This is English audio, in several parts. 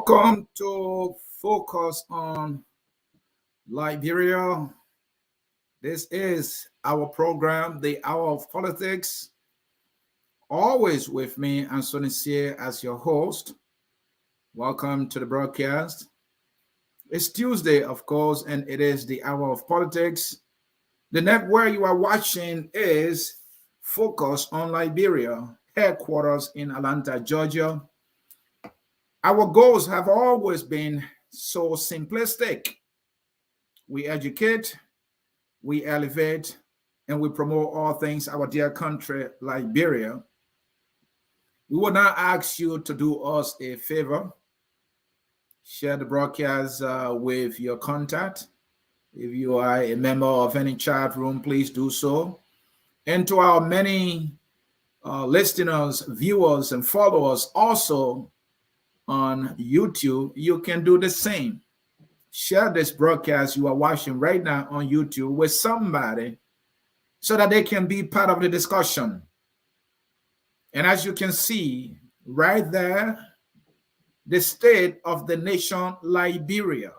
Welcome to Focus on Liberia. This is our program, The Hour of Politics. Always with me, Anthony Sier, as your host. Welcome to the broadcast. It's Tuesday, of course, and it is The Hour of Politics. The network you are watching is Focus on Liberia, headquarters in Atlanta, Georgia. Our goals have always been so simplistic. We educate, we elevate, and we promote all things our dear country, Liberia. We will now ask you to do us a favor. Share the broadcast with your contact. If you are a member of any chat room, please do so. And to our many listeners, viewers, and followers also on YouTube, you can do the same. Share this broadcast you are watching right now on YouTube with somebody so that they can be part of the discussion. And as you can see right there, the state of the nation Liberia.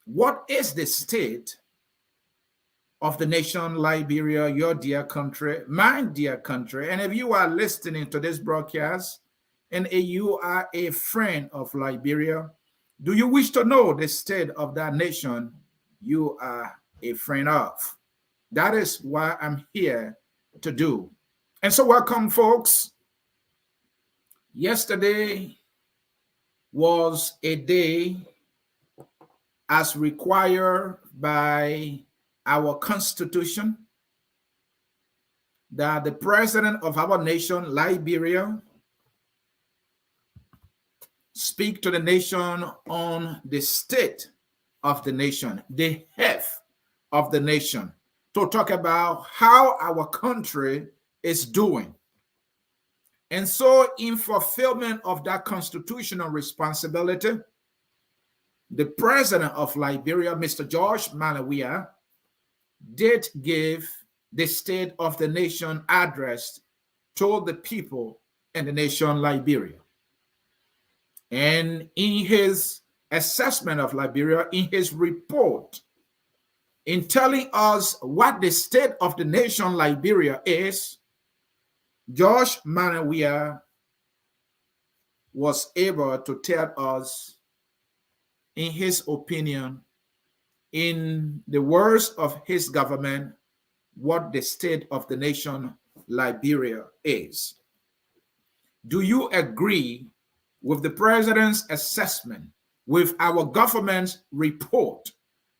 What is the state of the nation Liberia, your dear country, my dear country? And if you are listening to this broadcast and you are a friend of Liberia, do you wish to know the state of that nation you are a friend of? That is what I'm here to do. And so welcome, folks. Yesterday was a day as required by our Constitution that the president of our nation, Liberia, speak to the nation on the state of the nation, the health of the nation, to talk about how our country is doing. And so in fulfillment of that constitutional responsibility, the president of Liberia, Mr. George Malawia, did give the state of the nation address to the people in the nation Liberia. And in his assessment of Liberia, in his report, in telling us what the state of the nation Liberia is, George Malawia was able to tell us, in his opinion, in the words of his government, what the state of the nation Liberia is. Do you agree with the president's assessment, with our government's report,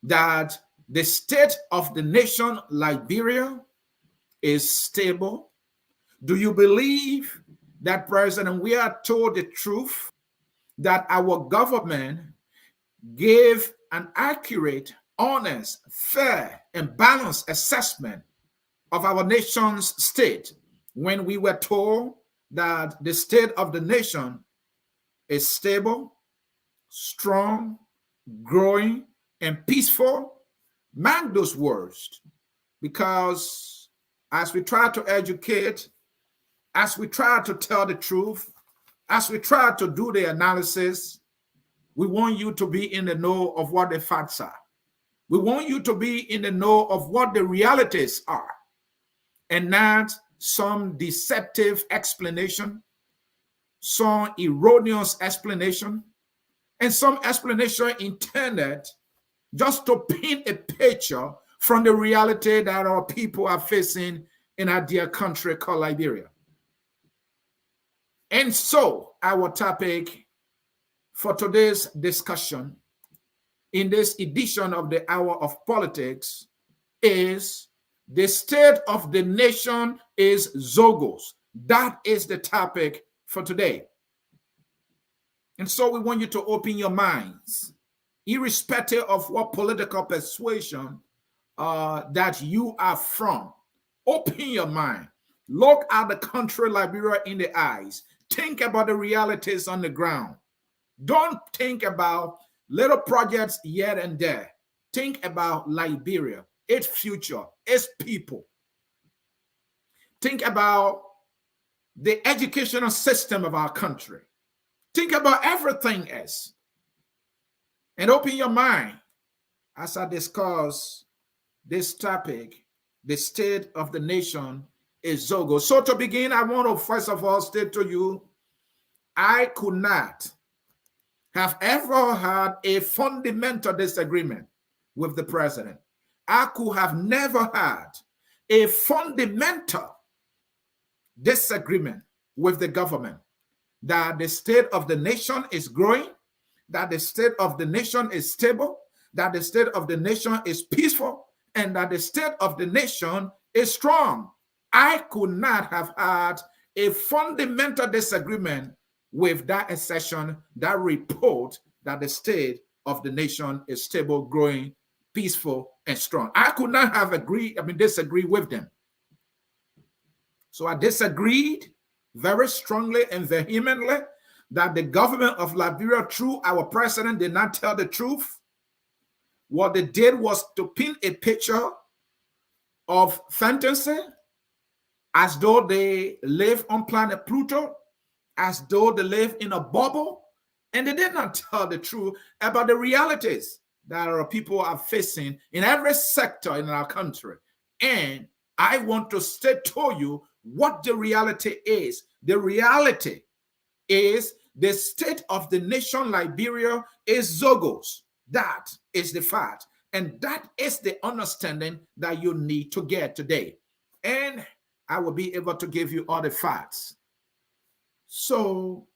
that the state of the nation Liberia is stable? Do you believe that President we are told the truth, that our government gave an accurate, honest, fair, and balanced assessment of our nation's state when we were told that the state of the nation is stable, strong, growing, and peaceful? Mark those words, because as we try to educate, as we try to tell the truth, as we try to do the analysis, we want you to be in the know of what the facts are. We want you to be in the know of what the realities are, and not some deceptive explanation, some erroneous explanation, and some explanation intended just to paint a picture from the reality that our people are facing in our dear country called Liberia. And so our topic for today's discussion in this edition of the Hour of Politics is the state of the nation is Zogos. That is the topic for today. And so we want you to open your minds, irrespective of what political persuasion that you are from. Open your mind. Look at the country Liberia in the eyes. Think about the realities on the ground. Don't think about little projects here and there. Think about Liberia, its future, its people. Think about the educational system of our country. Think about everything else and open your mind as I discuss this topic. The state of the nation is Zogos. So to begin, I want to first of all state to you, I could not have ever had a fundamental disagreement with the president. I could have never had a fundamental disagreement with the government that the state of the nation is growing, that the state of the nation is stable, that the state of the nation is peaceful, and that the state of the nation is strong. I could not have had a fundamental disagreement with that assertion, that report, that the state of the nation is stable, growing, peaceful, and strong. I could not have disagree with them. So I disagreed very strongly and vehemently that the government of Liberia, through our president, did not tell the truth. What they did was to paint a picture of fantasy, as though they live on planet Pluto, as though they live in a bubble, and they did not tell the truth about the realities that our people are facing in every sector in our country. And I want to state to you what the reality is. The reality is the state of the nation Liberia is Zogos. That is the fact. And that is the understanding that you need to get today. And I will be able to give you all the facts. So,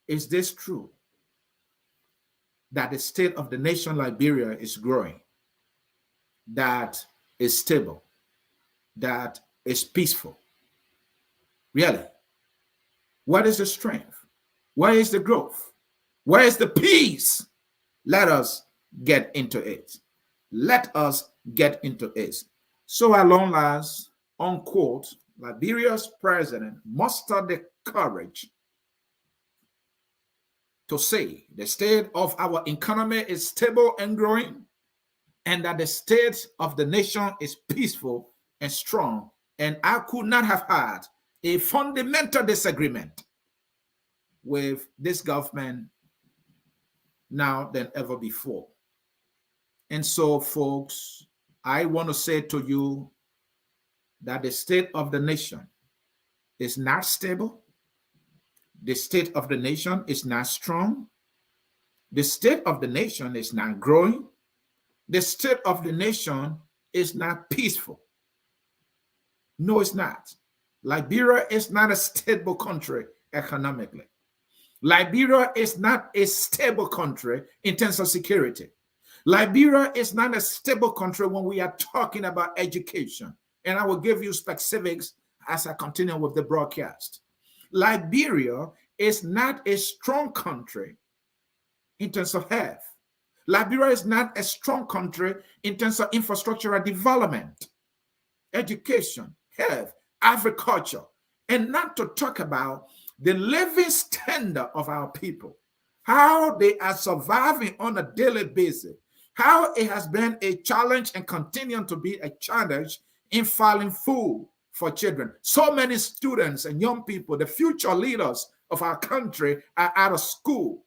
is this true? That the state of the nation Liberia is growing, that is stable, that is peaceful? Really? What is the strength? Where is the growth? Where is the peace? Let us get into it. Let us get into it. So at long last, unquote, Liberia's president mustered the courage to say the state of our economy is stable and growing, and that the state of the nation is peaceful and strong. And I could not have had a fundamental disagreement with this government now than ever before. And so, folks, I want to say to you that the state of the nation is not stable. The state of the nation is not strong. The state of the nation is not growing. The state of the nation is not peaceful. No, it's not. Liberia is not a stable country economically. Liberia is not a stable country in terms of security. Liberia is not a stable country when we are talking about education. And I will give you specifics as I continue with the broadcast. Liberia is not a strong country in terms of health. Liberia is not a strong country in terms of infrastructural development, education, health, agriculture, and not to talk about the living standard of our people, how they are surviving on a daily basis, how it has been a challenge and continuing to be a challenge in finding food for children. So many students and young people, the future leaders of our country, are out of school.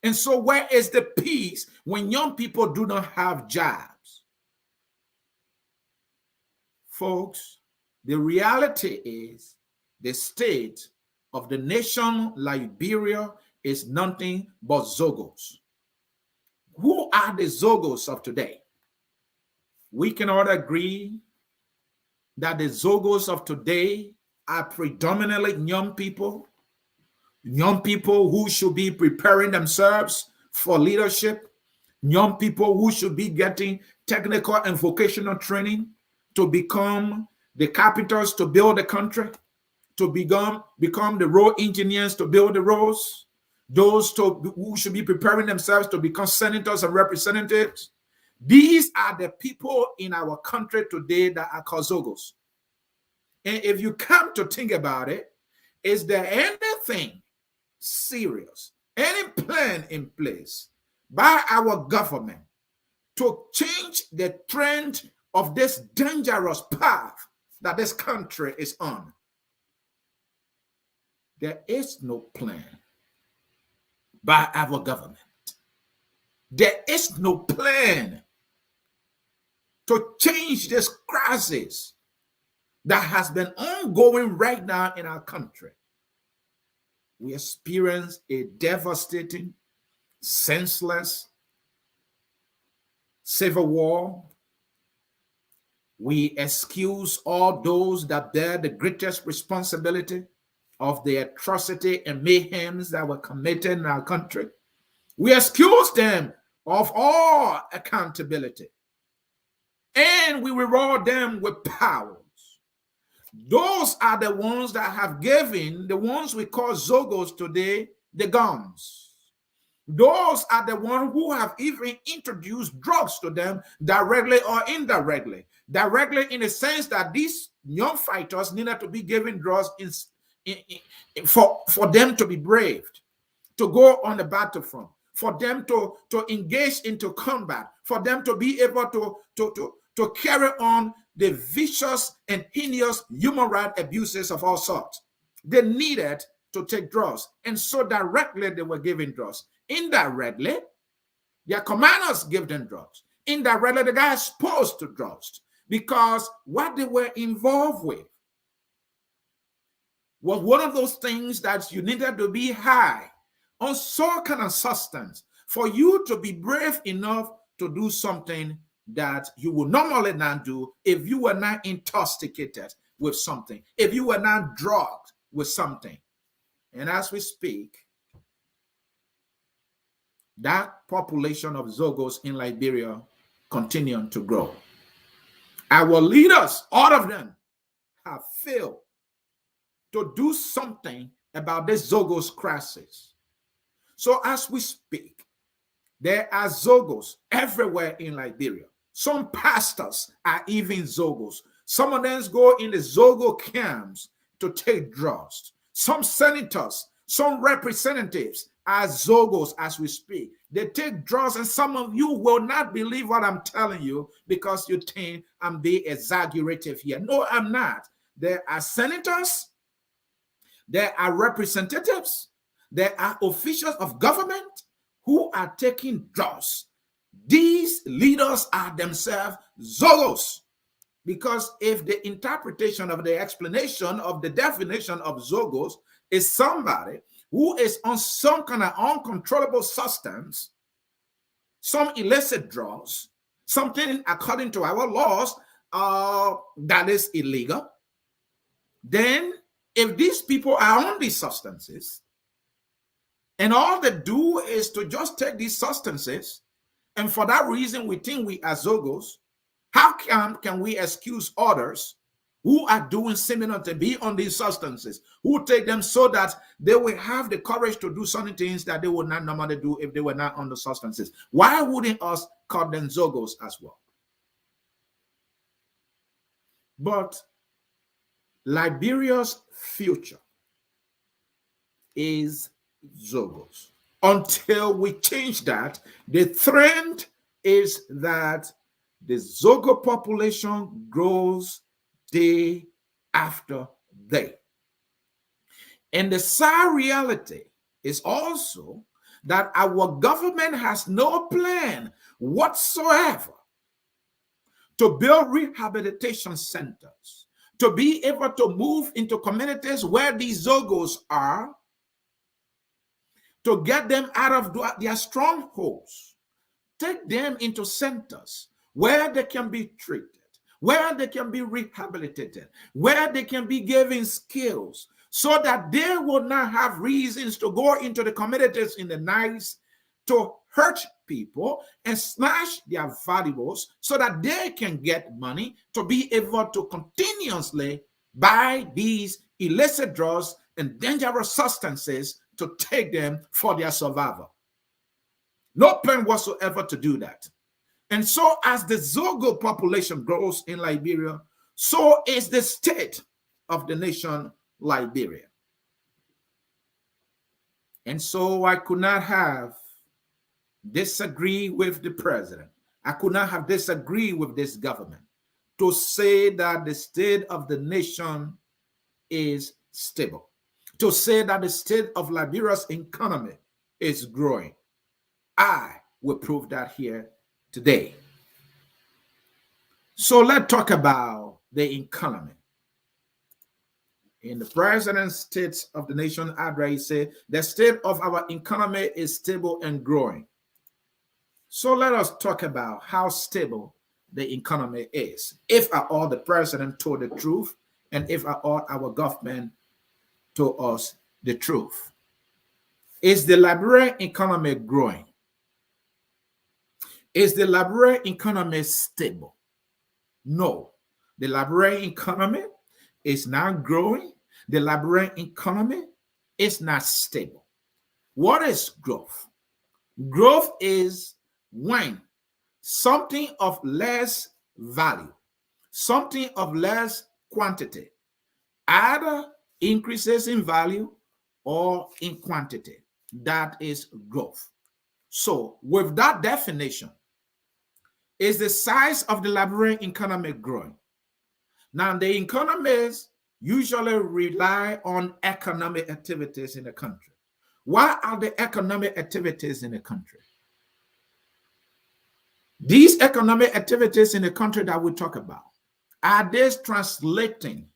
And so where is the peace when young people do not have jobs? Folks, the reality is the state of the nation Liberia is nothing but Zogos. Who are the Zogos of today? We can all agree that the Zogos of today are predominantly young people who should be preparing themselves for leadership, young people who should be getting technical and vocational training to become the carpenters to build the country, to become the road engineers to build the roads, those who should be preparing themselves to become senators and representatives. These are the people in our country today that are called Zogos. And if you come to think about it, is there anything serious, any plan in place by our government to change the trend of this dangerous path that this country is on? There is no plan by our government. There is no plan to change this crisis that has been ongoing right now in our country. We experience a devastating, senseless civil war. We excuse all those that bear the greatest responsibility of the atrocity and mayhems that were committed in our country. We excuse them of all accountability, and we reward them with powers. Those are the ones that have given the ones we call Zogos today the guns. Those are the ones who have even introduced drugs to them directly or indirectly. Directly in the sense that these young fighters needed to be given drugs for them to be braved, to go on the battlefront, for them to engage into combat, for them to be able to carry on the vicious and heinous human rights abuses of all sorts. They needed to take drugs, and so directly they were given drugs. Indirectly, their commanders gave them drugs. Indirectly, the guy is exposed to drugs because what they were involved with was one of those things that you needed to be high on some kind of substance for you to be brave enough to do something that you would normally not do if you were not intoxicated with something, if you were not drugged with something. And as we speak, that population of Zogos in Liberia continuing to grow. Our leaders, all of them, have failed to do something about this Zogos crisis. So as we speak, there are Zogos everywhere in Liberia. Some pastors are even Zogos. Some of them go in the Zogo camps to take drugs. Some senators, some representatives are Zogos as we speak. They take drugs, and some of you will not believe what I'm telling you because you think I'm being exaggerative here. No, I'm not. There are senators, there are representatives, there are officials of government who are taking drugs. These leaders are themselves Zogos. Because if the interpretation of the explanation of the definition of Zogos is somebody who is on some kind of uncontrollable substance, some illicit drugs, something according to our laws that is illegal, then if these people are on these substances, and all they do is to just take these substances, and for that reason we think we are Zogos, how can we excuse others who are doing similar to be on these substances, who take them so that they will have the courage to do certain things that they would not normally do if they were not on the substances? Why wouldn't us call them Zogos as well? But Liberia's future is Zogos. Until we change that, the trend is that the Zogo population grows day after day. And the sad reality is also that our government has no plan whatsoever to build rehabilitation centers, to be able to move into communities where these Zogos are, to get them out of their strongholds, take them into centers where they can be treated, where they can be rehabilitated, where they can be given skills, so that they will not have reasons to go into the communities in the nights to hurt people and snatch their valuables so that they can get money to be able to continuously buy these illicit drugs and dangerous substances to take them for their survival. No plan whatsoever to do that. And so as the Zogo population grows in Liberia, so is the state of the nation Liberia. And so I could not have disagreed with the president. I could not have disagreed with this government to say that the state of the nation is stable, to say that the state of Liberia's economy is growing. I will prove that here today. So let's talk about the economy. In the President's State of the Nation address, he said, the state of our economy is stable and growing. So let us talk about how stable the economy is. If at all the president told the truth, and if at all our government told us the truth. Is the Liberian economy growing? Is the Liberian economy stable? No. The Liberian economy is not growing. The Liberian economy is not stable. What is growth? Growth is when something of less value, something of less quantity, either increases in value or in quantity. That is growth. So with that definition, is the size of the Liberian economy growing? Now, the economies usually rely on economic activities in the country. What are the economic activities in the country? These economic activities in the country that we talk about, are they translating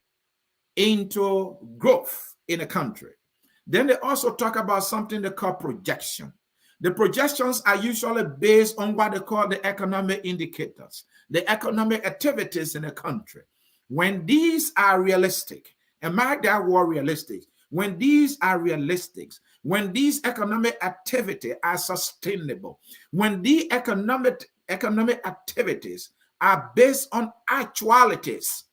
into growth in the country? Then they also talk about something they call projection. The projections are usually based on what they call the economic indicators, the economic activities in the country. When these are realistic, and mark that word realistic, when these are realistic, when these economic activities are sustainable, when the economic activities are based on actualities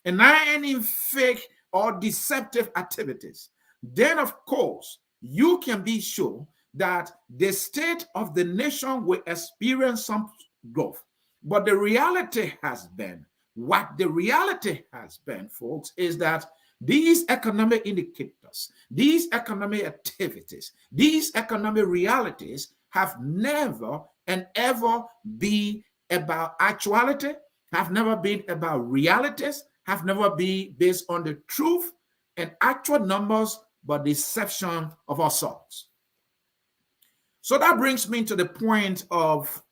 and not any fake or deceptive activities, then of course you can be sure that the state of the nation will experience some growth. But the reality has been, folks, is that these economic indicators, these economic activities, these economic realities have never and ever been about actuality, have never been about realities, have never been based on the truth and actual numbers, but deception of all sorts. So that brings me to the point of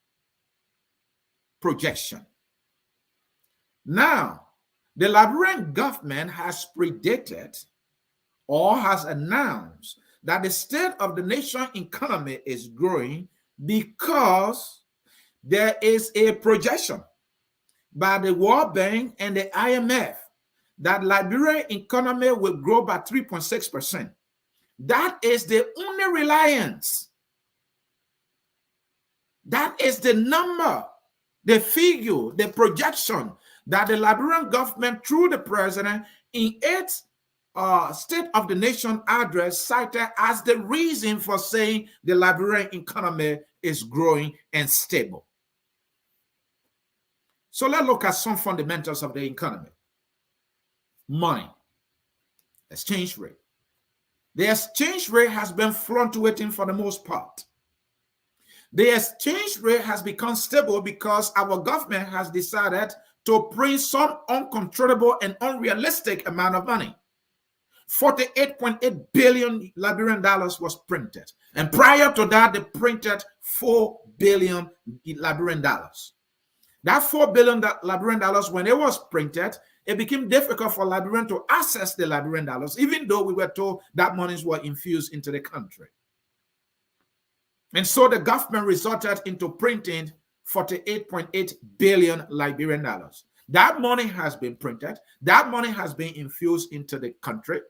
projection. Now, the Liberian government has predicted or has announced that the state of the nation economy is growing because there is a projection by the World Bank and the IMF that Liberian economy will grow by 3.6%. That is the only reliance. That is the number, the figure, the projection that the Liberian government, through the president, in its State of the Nation address, cited as the reason for saying the Liberian economy is growing and stable. So let's look at some fundamentals of the economy. Money, exchange rate. The exchange rate has been fluctuating for the most part. The exchange rate has become stable because our government has decided to print some uncontrollable and unrealistic amount of money. 48.8 billion Liberian dollars was printed. And prior to that, they printed 4 billion Liberian dollars. That 4 billion Liberian dollars, when it was printed, it became difficult for Liberians to access the Liberian dollars, even though we were told that monies were infused into the country. And so the government resorted into printing 48.8 billion Liberian dollars. That money has been printed. That money has been infused into the country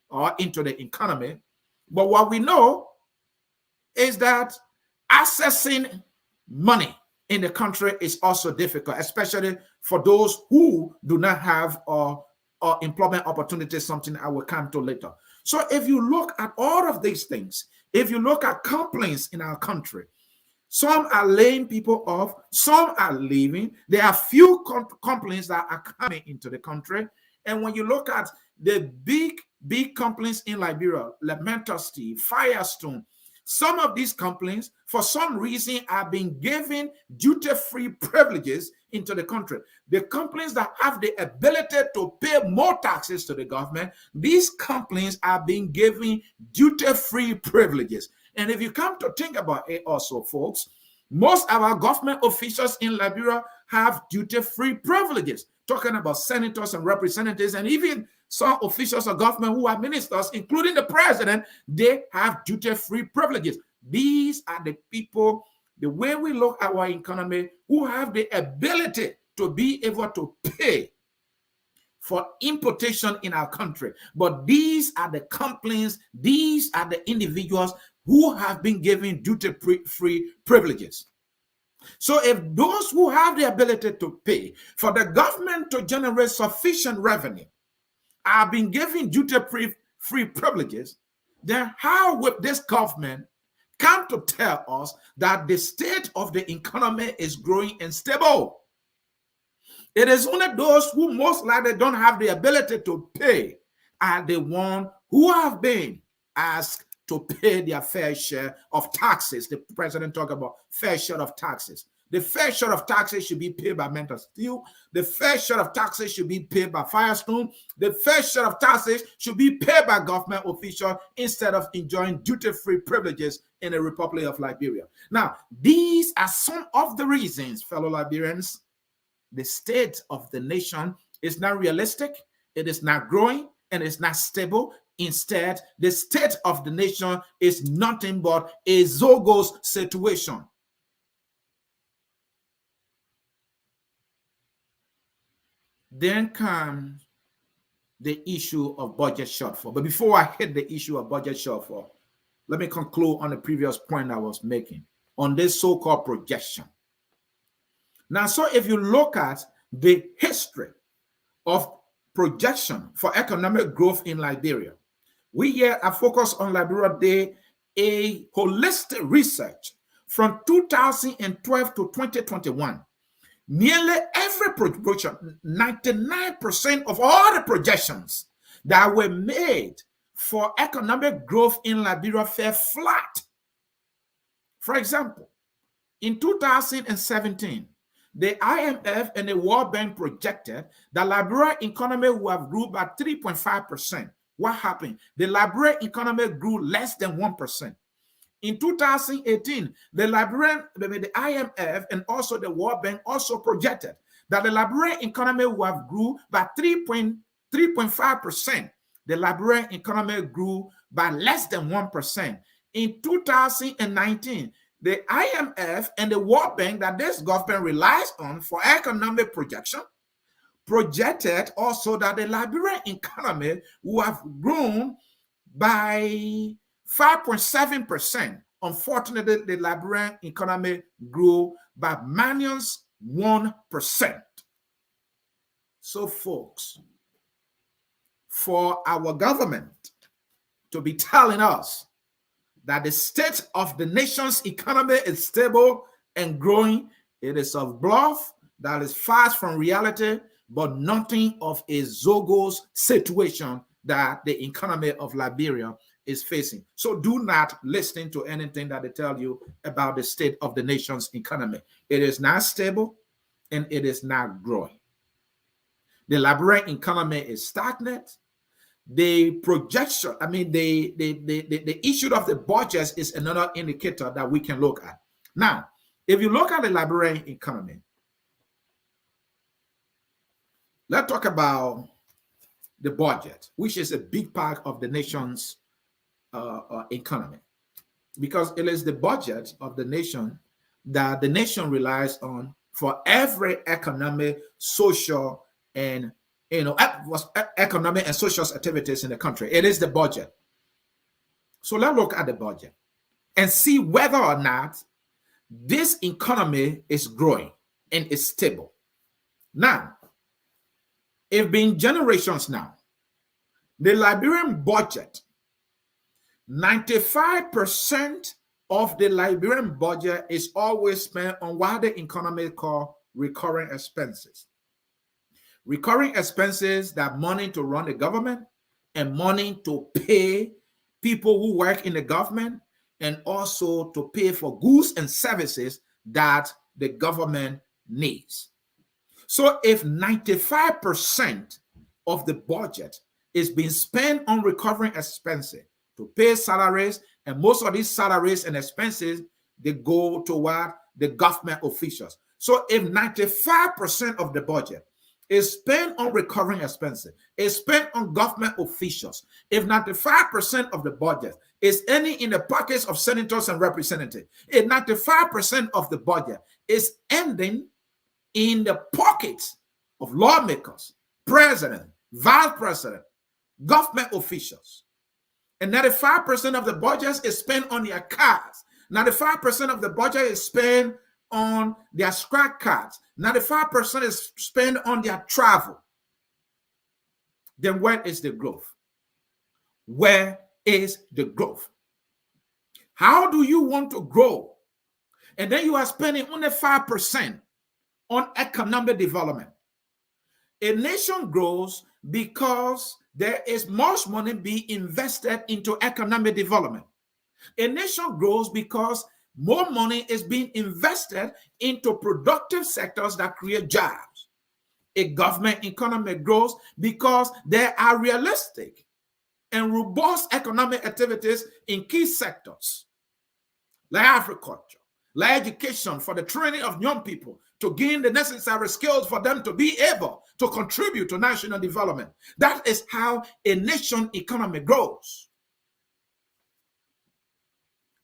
or into the economy. But what we know is that accessing money in the country is also difficult, especially for those who do not have employment opportunities, something I will come to later. So if you look at all of these things, if you look at complaints in our country, some are laying people off, some are leaving. There are few complaints that are coming into the country. And when you look at the big companies in Liberia, like Mentor Steel, Firestone, Some of these companies, for some reason, are being given duty-free privileges into the country. The companies that have the ability to pay more taxes to the government, these companies are being given duty-free privileges. And if you come to think about it also, folks, most of our government officials in Liberia have duty-free privileges. Talking about senators and representatives, and even some officials of government who are ministers, including the president, they have duty-free privileges. These are the people, the way we look at our economy, who have the ability to be able to pay for importation in our country. But these are the companies, these are the individuals who have been given duty-free privileges. So if those who have the ability to pay for the government to generate sufficient revenue are being given duty-free privileges, then how would this government come to tell us that the state of the economy is growing and stable? It is only those who most likely don't have the ability to pay are the ones who have been asked to pay their fair share of taxes. The president talked about fair share of taxes. The fair share of taxes should be paid by Mental Steel. The fair share of taxes should be paid by Firestone. The fair share of taxes should be paid by government officials instead of enjoying duty-free privileges in the Republic of Liberia. Now, these are some of the reasons, fellow Liberians, the state of the nation is not realistic, it is not growing, and it's not stable. Instead, the state of the nation is nothing but a Zogos situation. Then comes the issue of budget shortfall. But before I hit the issue of budget shortfall, let me conclude on the previous point I was making on this so-called projection. Now, so if you look at the history of projection for economic growth in Liberia, we here are focused on Liberia Day, a holistic research from 2012 to 2021. Nearly every projection, 99% of all the projections that were made for economic growth in Liberia fell flat. For example, in 2017, the IMF and the World Bank projected that Liberian economy would have grew by 3.5%. What happened? The Liberian economy grew less than 1%. In 2018, the IMF and also the World Bank also projected that the Liberian economy would have grew by 3.5%. The Liberian economy grew by less than 1%. In 2019, the IMF and the World Bank that this government relies on for economic projection projected also that the Liberian economy would have grown by 5.7%. Unfortunately, the Liberian economy grew by -1%. So, folks, for our government to be telling us that the state of the nation's economy is stable and growing, it is a bluff that is far from reality, but nothing of a Zogos situation that the economy of Liberia is facing. So do not listen to anything that they tell you about the state of the nation's economy. It is not stable and it is not growing. The Liberian economy is stagnant. The projection, the issue of the budget is another indicator that we can look at. Now, if you look at the Liberian economy, let's talk about the budget, which is a big part of the nation's economy, because it is the budget of the nation that the nation relies on for every economic, social, and economic and social activities in the country. It is the budget. So let's look at the budget and see whether or not this economy is growing and is stable. Now, it's been generations now. The Liberian budget, 95% of the Liberian budget is always spent on what the economy call recurring expenses. Recurring expenses, that money to run the government and money to pay people who work in the government and also to pay for goods and services that the government needs. So if 95% of the budget is being spent on recovering expenses to pay salaries, and most of these salaries and expenses, they go toward the government officials. So if 95% of the budget is spent on recovering expenses, is spent on government officials, if 95% of the budget is ending in the pockets of senators and representatives, if 95% of the budget is ending in the pockets of lawmakers, president, vice president, government officials, and 95% of the budget is spent on their cars, 95% of the budget is spent on their scratch cards, 95% is spent on their travel, then where is the growth? Where is the growth? How do you want to grow? And then you are spending only 5% on economic development. A nation grows because there is much money being invested into economic development. A nation grows because more money is being invested into productive sectors that create jobs. A government economy grows because there are realistic and robust economic activities in key sectors like agriculture, like education for the training of young people to gain the necessary skills for them to be able to contribute to national development. That is how a nation economy grows.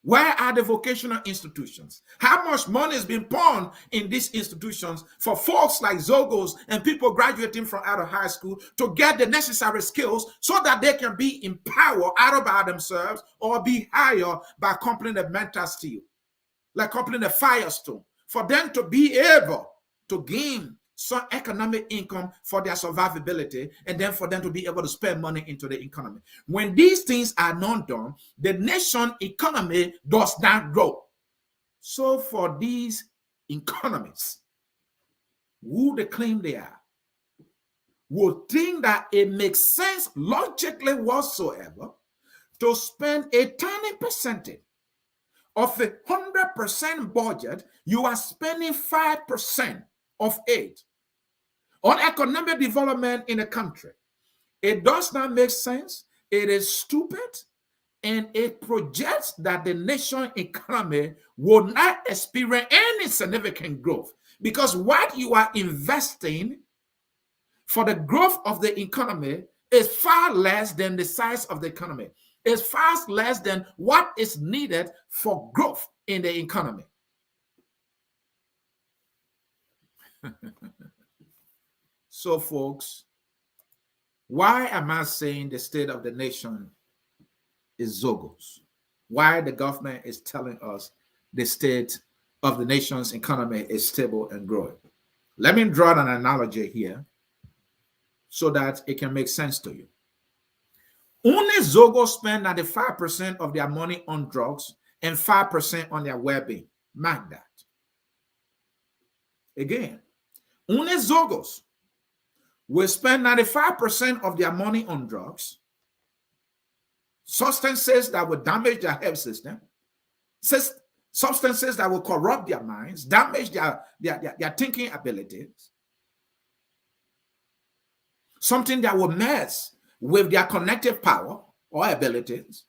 Where are the vocational institutions? How much money is being poured in these institutions for folks like Zogos and people graduating from out of high school to get the necessary skills so that they can be empowered either by themselves or be hired by a company that mentors to you, like company that Firestone, for them to be able to gain some economic income for their survivability, and then for them to be able to spend money into the economy. When these things are not done, the nation economy does not grow. So for these economists, who they claim they are, would think that it makes sense logically whatsoever to spend a tiny percentage of a 100% budget. You are spending 5% of it on economic development in a country. It does not make sense. It is stupid, and it projects that the nation economy will not experience any significant growth, because what you are investing for the growth of the economy is far less than the size of the economy. It's far less than what is needed for growth in the economy. So, folks, why am I saying the state of the nation is Zogos? Why the government is telling us the state of the nation's economy is stable and growing? Let me draw an analogy here so that it can make sense to you. Only Zogos spend 95% of their money on drugs and 5% on their well-being. Mark that. Again, only Zogos will spend 95% of their money on drugs, substances that will damage their health system, substances that will corrupt their minds, damage their thinking abilities, something that will mess with their connective power or abilities.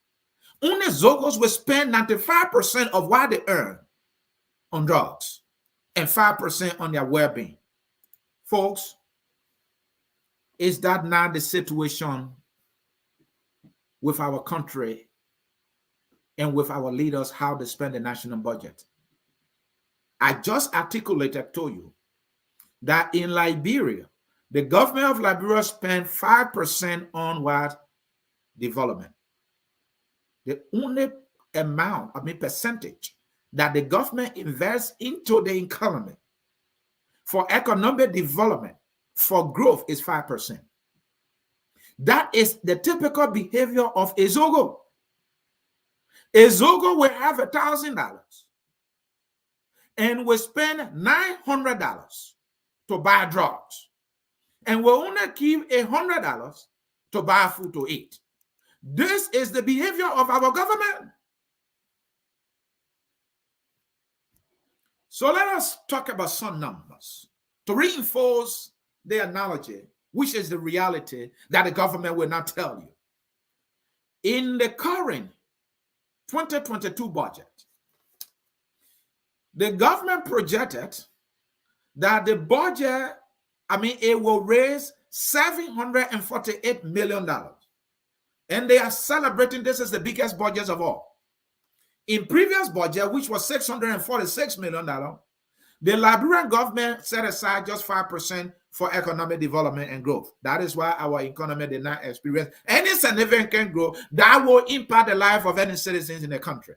Only Zogos will spend 95% of what they earn on drugs and 5% on their well-being. Folks, is that not the situation with our country and with our leaders, how they spend the national budget? I just articulated to you that in Liberia, the government of Liberia spent 5% on what? Development. The only percentage that the government invests into the economy for economic development, for growth, is 5%. That is the typical behavior of a Zogo. A Zogo will have $1,000 and will spend $900 to buy drugs, and will only keep $100 to buy food to eat. This is the behavior of our government. So let us talk about some numbers to reinforce the analogy, which is the reality that the government will not tell you. In the current 2022 budget, the government projected that the budget, it will raise $748 million. And they are celebrating this is the biggest budget of all. In previous budget, which was $646 million, the Liberian government set aside just 5% for economic development and growth. That is why our economy did not experience any significant growth that will impact the life of any citizens in the country.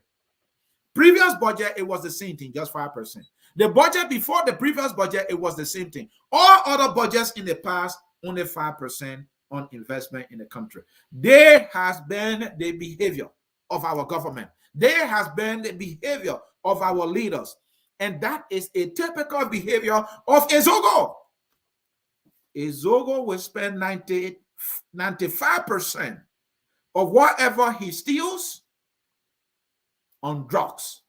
Previous budget, it was the same thing, just 5%. The budget before the previous budget, it was the same thing. All other budgets in the past, only 5% on investment in the country. There has been the behavior of our government. There has been the behavior of our leaders. And that is a typical behavior of a Zogo. A Zogo will spend 95% of whatever he steals on drugs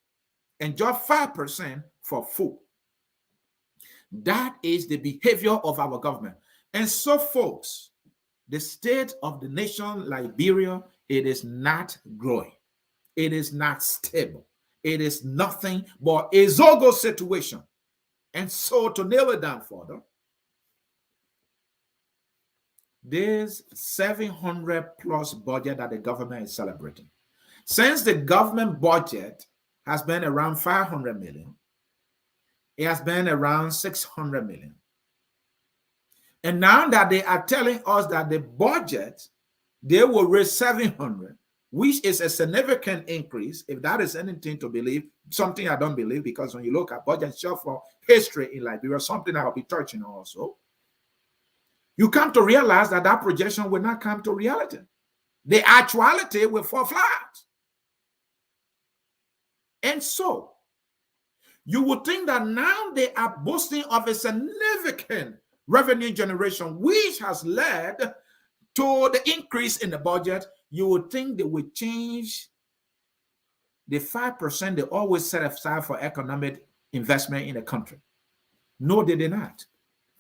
and just 5% for food. That is the behavior of our government. And so, folks, the state of the nation, Liberia, it is not growing. It is not stable. It is nothing but a Zogo situation. And so, to nail it down further, this 700 plus budget that the government is celebrating. Since the government budget has been around 500 million, it has been around 600 million. And now that they are telling us that the budget, they will raise 700, which is a significant increase. If that is anything to believe, something I don't believe, because when you look at budget for history in Liberia, something I'll be touching on also, you come to realize that that projection will not come to reality. The actuality will fall flat. And so, you would think that now they are boasting of a significant revenue generation, which has led to the increase in the budget. You would think they would change the 5% they always set aside for economic investment in the country. No, they did not.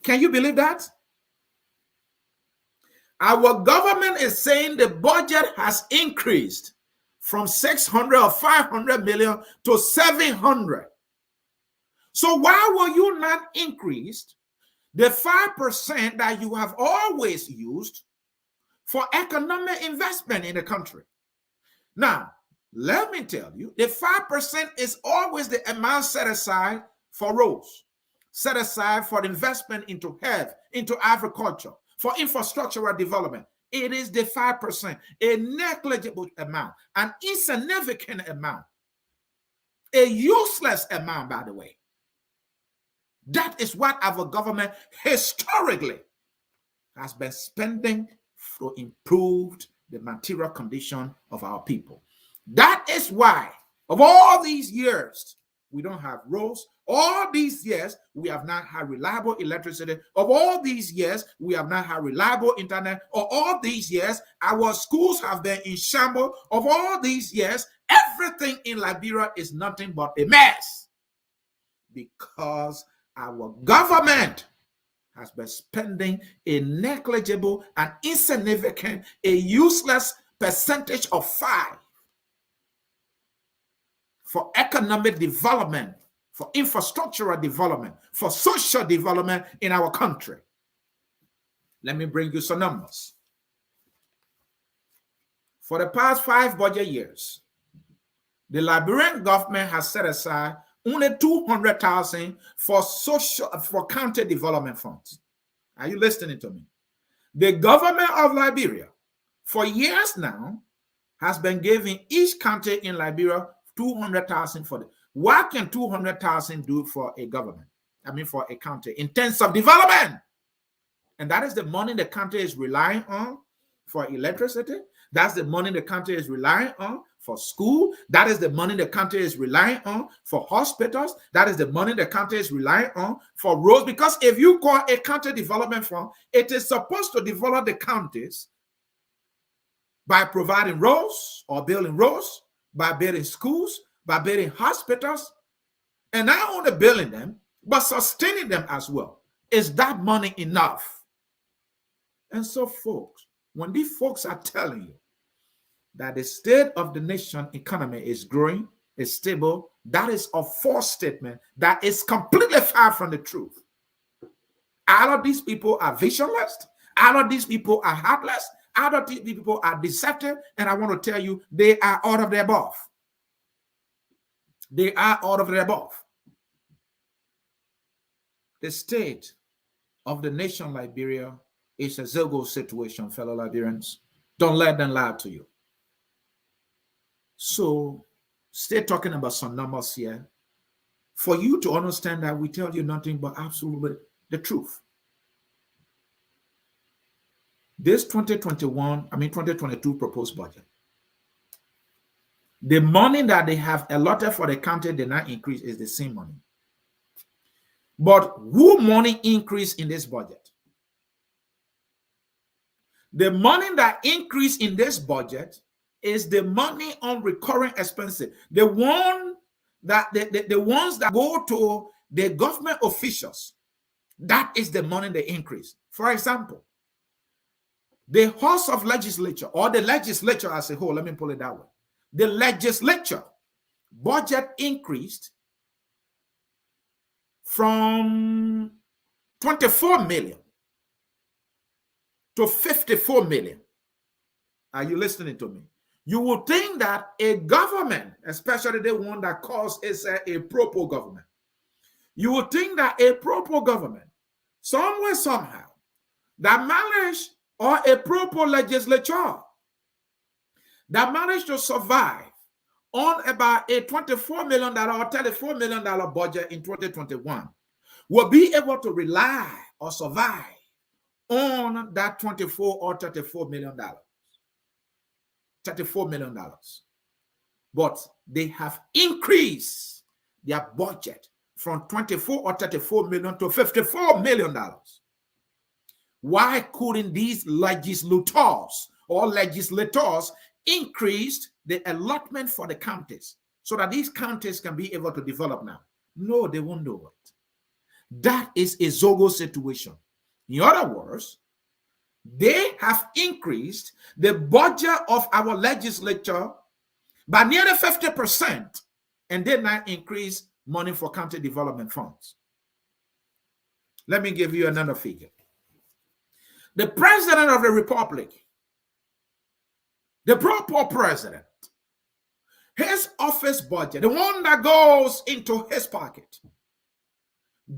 Can you believe that? Our government is saying the budget has increased from 600 or 500 million to 700. So why will you not increase the 5% that you have always used for economic investment in the country? Now, let me tell you, the 5% is always the amount set aside for roads, set aside for investment into health, into agriculture, for infrastructural development. It is the 5%, a negligible amount, an insignificant amount, a useless amount, by the way. That is what our government historically has been spending to improve the material condition of our people. That is why, of all these years, we don't have roads. All these years, we have not had reliable electricity. Of all these years, we have not had reliable internet. Of all these years, our schools have been in shambles. Of all these years, everything in Liberia is nothing but a mess. Because our government has been spending a negligible and insignificant, a useless percentage of 5% for economic development, for infrastructural development, for social development in our country. Let me bring you some numbers. For the past 5 budget years, the Liberian government has set aside only 200,000 for county development funds. Are you listening to me? The government of Liberia, for years now, has been giving each county in Liberia 200,000 for the. What can 200,000 do for a government? For a county in terms of development? And that is the money the country is relying on for electricity. That's the money the country is relying on for school. That is the money the country is relying on for hospitals. That is the money the country is relying on for roads. Because if you call a county development fund, it is supposed to develop the counties by providing roads or building roads, by building schools, by building hospitals, and not only building them, but sustaining them as well. Is that money enough? And so, folks, when these folks are telling you that the state of the nation economy is growing, is stable, that is a false statement that is completely far from the truth. All of these people are visionless. All of these people are heartless. All of these people are deceptive. And I want to tell you, they are all of the above. They are all of the above. The state of the nation Liberia is a Zogos situation, fellow Liberians. Don't let them lie to you. So, stay talking about some numbers here. For you to understand that we tell you nothing but absolutely the truth. This 2022 proposed budget, the money that they have allotted for the county did not increase, is the same money. But who money increased in this budget? The money that increased in this budget is the money on recurring expenses. The ones that go to the government officials. That is the money they increase. For example, the House of Legislature, or the legislature as a whole, let me put it that way. The legislature budget increased from 24 million to 54 million. Are you listening to me? You would think that a government, especially the one that calls itself a proper government, you would think that a proper government, somewhere, somehow, that managed, or a proper legislature that managed to survive on about a $24 million or $34 million budget in 2021 will be able to rely or survive on that $24 or $34 million. $34 million. But they have increased their budget from 24 or 34 million to $54 million. Why couldn't these legislators increase the allotment for the counties so that these counties can be able to develop now? No, they won't do it. That is a Zogos situation. In other words, they have increased the budget of our legislature by nearly 50% and did not increase money for county development funds. Let me give you another figure. The president of the republic, the proper president, his office budget, the one that goes into his pocket,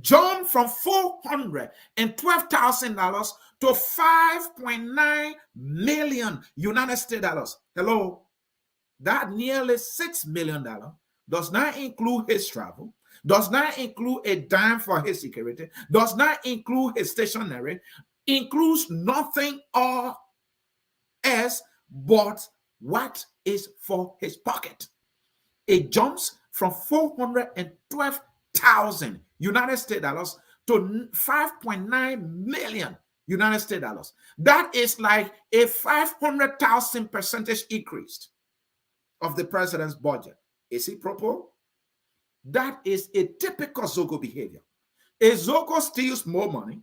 jumped from $412,000 to $5.9 million United States dollars. Hello, that nearly $6 million does not include his travel, does not include a dime for his security, does not include his stationery, includes nothing else but what is for his pocket. It jumps from 412,000 United States dollars to 5.9 million United States dollars. That is like a 500,000% increase of the president's budget. Is it proper? That is a typical Zogo behavior. A Zogo steals more money.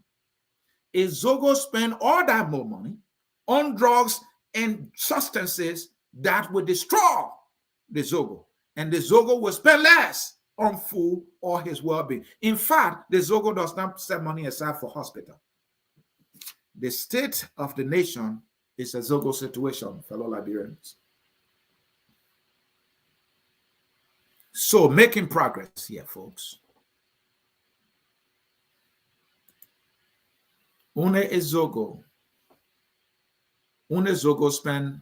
A Zogo spends all that more money on drugs and substances that will destroy the Zogo. And the Zogo will spend less on food or his well-being. In fact, the Zogo does not set money aside for hospital. The state of the nation is a Zogo situation, fellow Liberians. So, making progress here, folks. Une Zogo spend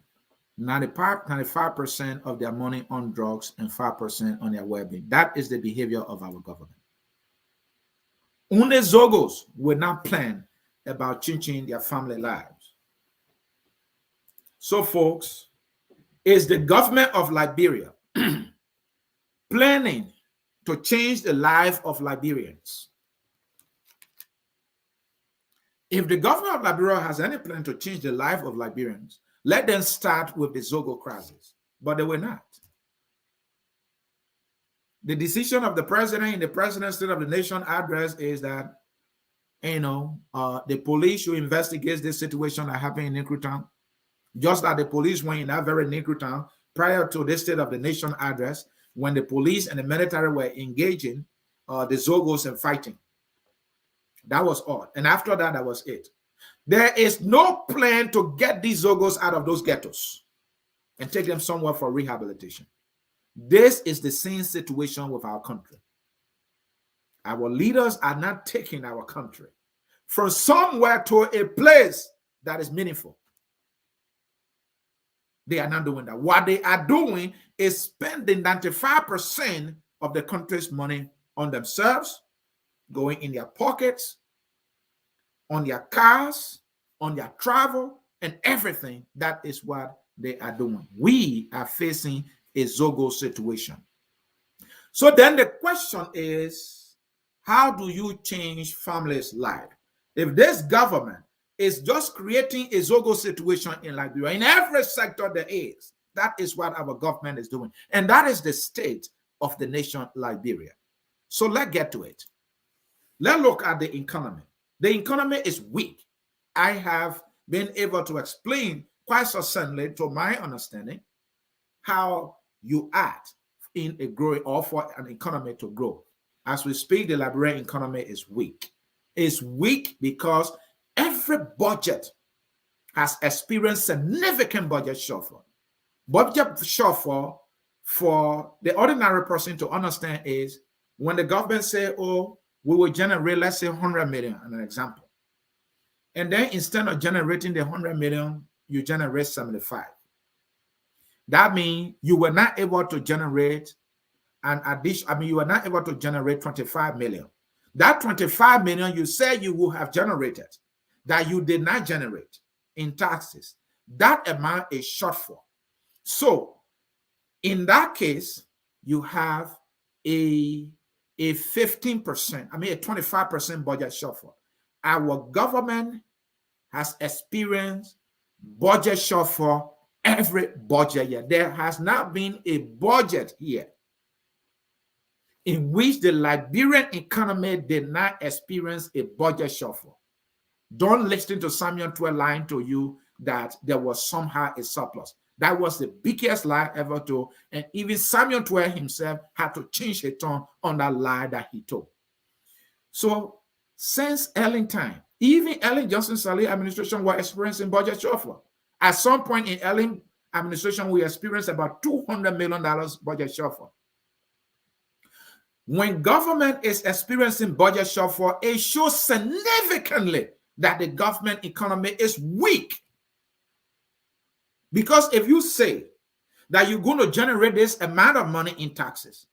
95% of their money on drugs and 5% on their well-being. That is the behavior of our government. Une Zogos will not plan about changing their family lives. So, folks, is the government of Liberia planning to change the life of Liberians? If the government of Liberia has any plan to change the life of Liberians, let them start with the Zogo crisis. But they will not. The decision of the president in the President's State of the Nation address is that, the police should investigate this situation that happened in Negro Town, just like the police went in that very Negro Town prior to this State of the Nation address, when the police and the military were engaging the Zogos and fighting. That was all. And after that, that was it. There is no plan to get these Zogos out of those ghettos and take them somewhere for rehabilitation. This is the same situation with our country. Our leaders are not taking our country from somewhere to a place that is meaningful. They are not doing that. What they are doing is spending 95% of the country's money on themselves, going in their pockets, on their cars, on their travel, and everything. That is what they are doing. We are facing a Zogo situation. So then the question is, how do you change families' life? If this government is just creating a Zogo situation in Liberia, in every sector there is, that is what our government is doing. And that is the state of the nation, Liberia. So let's get to it. Let's look at the economy. The economy is weak. I have been able to explain quite succinctly, to my understanding, how you act in a growing or for an economy to grow. As we speak, the Liberian economy is weak. It's weak because every budget has experienced significant budget shortfall. Budget shortfall for the ordinary person to understand is when the government say, oh, we will generate, let's say, 100 million, an example. And then instead of generating the 100 million, you generate 75. That means you were not able to generate an addition. You were not able to generate 25 million. That 25 million you said you would have generated, that you did not generate in taxes, that amount is shortfall. So in that case, you have a 15%, a 25% budget shortfall. Our government has experienced budget shortfall every budget year. There has not been a budget year in which the Liberian economy did not experience a budget shortfall. Don't listen to Samuel 12 lying to you that there was somehow a surplus. That was the biggest lie ever told. And even Samuel 12 himself had to change his tone on that lie that he told. So since Ellen time, even Ellen Johnson Sirleaf administration were experiencing budget shortfall. At some point in Ellen administration, we experienced about $200 million budget shortfall. When government is experiencing budget shortfall, it shows significantly that the government economy is weak. Because if you say that you're going to generate this amount of money in taxes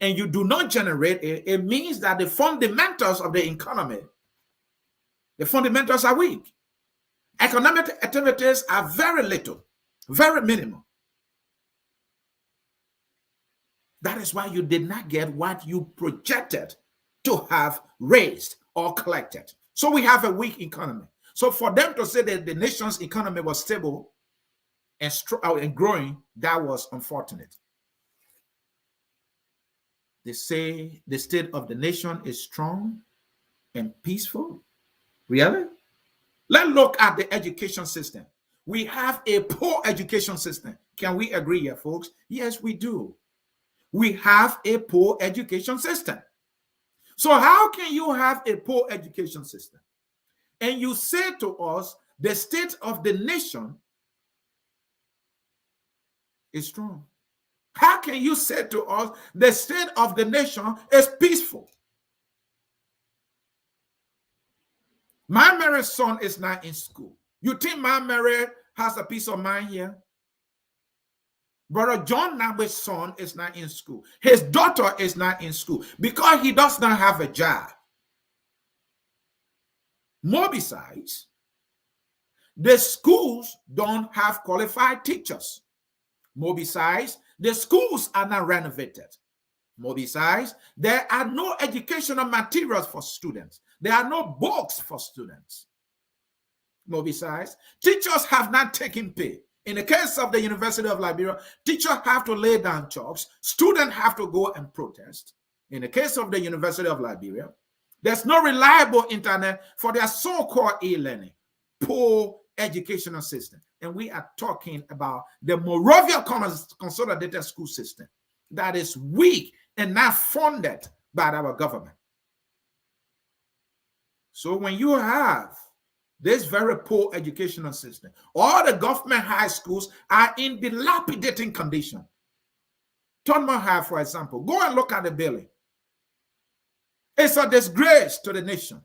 and you do not generate it, it means that the fundamentals of the economy, the fundamentals are weak. Economic activities are very little, very minimal. That is why you did not get what you projected to have raised or collected. So we have a weak economy. So for them to say that the nation's economy was stable and growing, that was unfortunate. They say the state of the nation is strong and peaceful. Really? Let's look at the education system. We have a poor education system. Can we agree here, folks? Yes, we do. We have a poor education system. So how can you have a poor education system? And you say to us, the state of the nation is strong. How can you say to us, the state of the nation is peaceful? My married son is not in school. You think my married has a peace of mind here? Brother John Nabe's son is not in school. His daughter is not in school because he does not have a job. More besides, the schools don't have qualified teachers. More besides, the schools are not renovated. More besides, there are no educational materials for students. There are no books for students. More besides, teachers have not taken pay. In the case of the University of Liberia, teachers have to lay down chalks, students have to go and protest. In the case of the University of Liberia, there's no reliable internet for their so-called e-learning, poor educational system. And we are talking about the Morovia Consolidated School System that is weak and not funded by our government. So when you have this very poor educational system, all the government high schools are in dilapidating condition. Tonma High, for example, go and look at the building. It's a disgrace to the nation.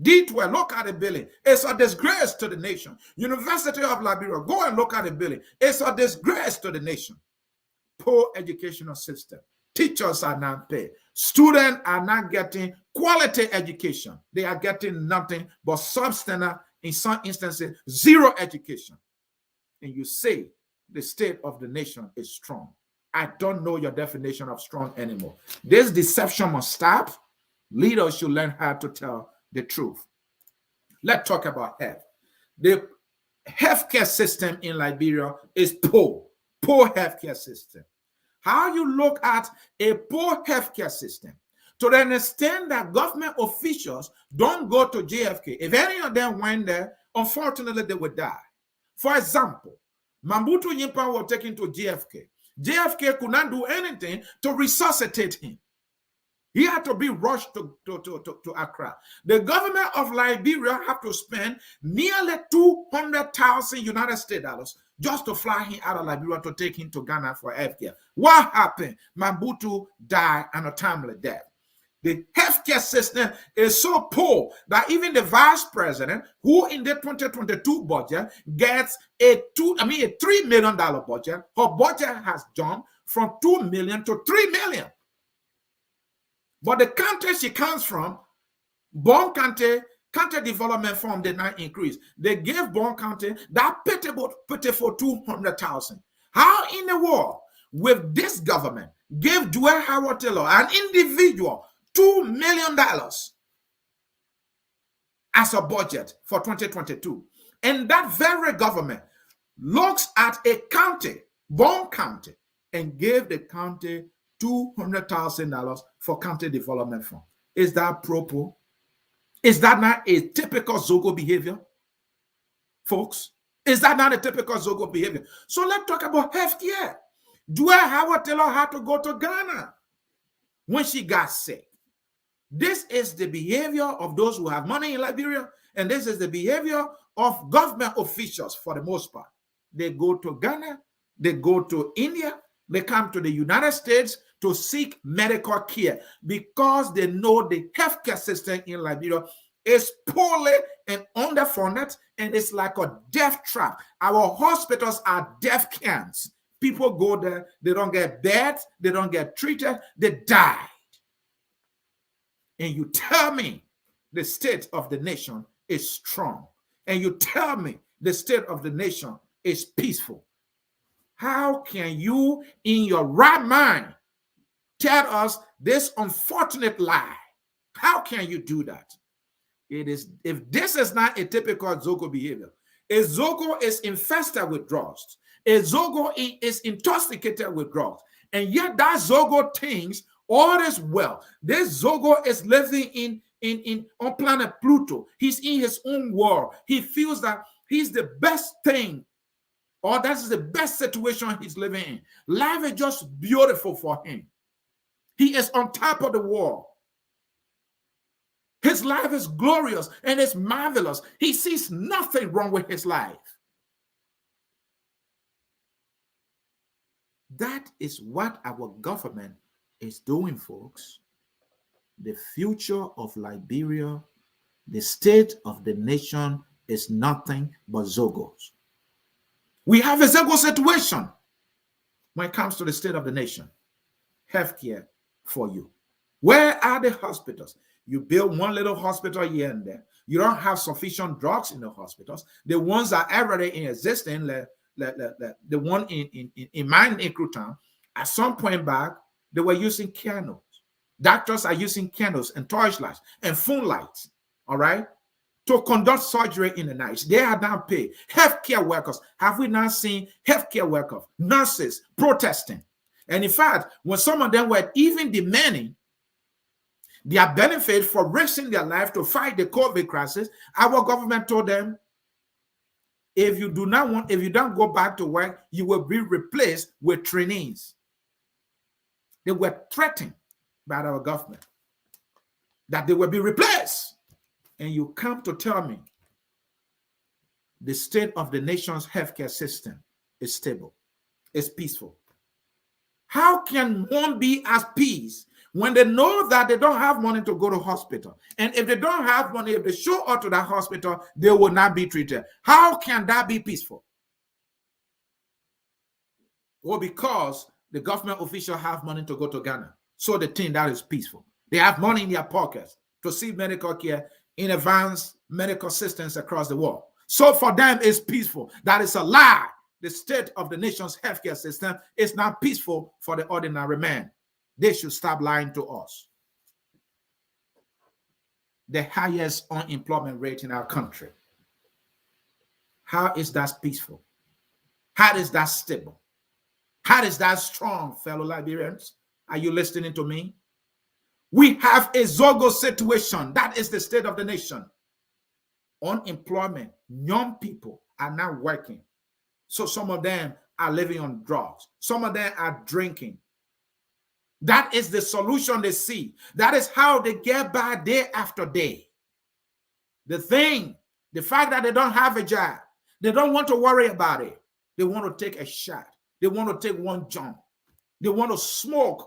D12, look at the building. It's a disgrace to the nation. University of Liberia, go and look at the building. It's a disgrace to the nation. Poor educational system. Teachers are not paid. Students are not getting quality education. They are getting nothing but substandard, in some instances, zero education. And you say the state of the nation is strong. I don't know your definition of strong anymore. This deception must stop. Leaders should learn how to tell the truth. Let's talk about health. The healthcare system in Liberia is poor healthcare system. How you look at a poor healthcare system to the extent that government officials don't go to JFK. If any of them went there, unfortunately, they would die. For example, Mambutu Yimpa was taken to JFK. JFK could not do anything to resuscitate him. He had to be rushed to Accra. The government of Liberia had to spend nearly 200,000 United States dollars just to fly him out of Liberia to take him to Ghana for healthcare. What happened? Mambutu died an untimely death. The healthcare system is so poor that even the vice president, who in the 2022 budget gets a $3 million budget, her budget has jumped from 2 million to 3 million. But the country she comes from, Bon County Development Fund did not increase. They gave Bon County that pitiful 200,000. How in the world with this government give Dwight Howard Taylor, an individual, $2 million as a budget for 2022? And that very government looks at a county, Bon County, and gave the county $200,000 for county development fund. Is that proper? Is that not a typical Zogo behavior, folks? Is that not a typical Zogo behavior? So let's talk about healthcare. Dwight Howard Taylor had to go to Ghana when she got sick. This is the behavior of those who have money in Liberia, and this is the behavior of government officials for the most part. They go to Ghana, they go to India, they come to the United States to seek medical care because they know the healthcare system in Liberia is poorly and underfunded, and it's like a death trap. Our hospitals are death camps. People go there, they don't get beds, they don't get treated, they die. And you tell me the state of the nation is strong, and you tell me the state of the nation is peaceful. How can you, in your right mind, tell us this unfortunate lie? How can you do that? It is, if this is not a typical Zogo behavior, a Zogo is infested with drugs. A Zogo is intoxicated with drugs. And yet that Zogo thinks all is well. This Zogo is living on planet Pluto. He's in his own world. He feels that he's the best thing, or that's the best situation he's living in. Life is just beautiful for him. He is on top of the world. His life is glorious and it's marvelous. He sees nothing wrong with his life. That is what our government is doing, folks. The future of Liberia, the state of the nation is nothing but Zogos. We have a Zogo situation when it comes to the state of the nation. Healthcare for you. Where are the hospitals? You build one little hospital here and there. You don't have sufficient drugs in the hospitals. The ones that are already in existence, the one in mine in Krutan, at some point back, they were using candles. Doctors are using candles and torchlights and phone lights, all right, to conduct surgery in the night. They are now paid. Healthcare workers. Have we now seen healthcare workers, nurses protesting? And in fact, when some of them were even demanding their benefit for risking their life to fight the COVID crisis, our government told them, if you don't go back to work, you will be replaced with trainees. They were threatened by our government that they will be replaced. And you come to tell me the state of the nation's healthcare system is stable, is peaceful. How can one be at peace when they know that they don't have money to go to hospital? And if they don't have money, if they show up to that hospital, they will not be treated. How can that be peaceful? Well, because the government officials have money to go to Ghana. So they think that is peaceful. They have money in their pockets to see medical care in advanced medical systems across the world. So for them, it's peaceful. That is a lie. The state of the nation's healthcare system is not peaceful for the ordinary man. They should stop lying to us. The highest unemployment rate in our country. How is that peaceful? How is that stable? How is that strong, fellow Liberians? Are you listening to me? We have a Zogos situation. That is the state of the nation. Unemployment. Young people are not working. So some of them are living on drugs. Some of them are drinking. That is the solution they see. That is how they get by day after day. The fact that they don't have a job, they don't want to worry about it. They want to take a shot. They want to take one joint. They want to smoke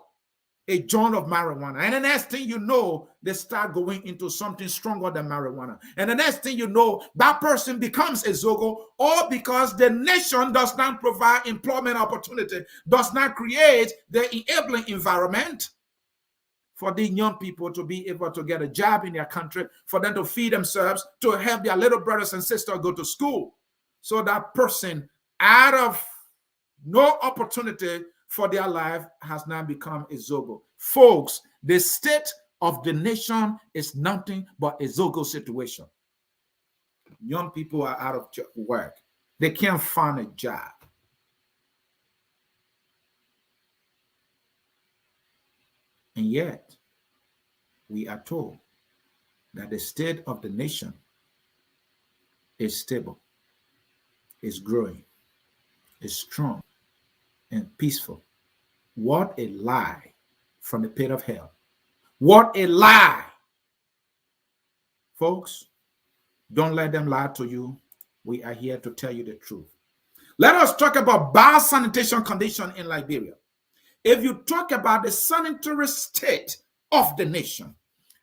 a joint of marijuana. And the next thing you know, they start going into something stronger than marijuana. And the next thing you know, that person becomes a Zogo, all because the nation does not provide employment opportunity, does not create the enabling environment for the young people to be able to get a job in their country, for them to feed themselves, to help their little brothers and sisters go to school. So that person, out of no opportunity for their life, has now become a Zogo. Folks, the state of the nation is nothing but a Zogo situation. Young people are out of work. They can't find a job. And yet, we are told that the state of the nation is stable, is growing, is strong, and peaceful. What a lie from the pit of hell. What a lie. Folks, don't let them lie to you. We are here to tell you the truth. Let us talk about bad sanitation condition in Liberia. If you talk about the sanitary state of the nation,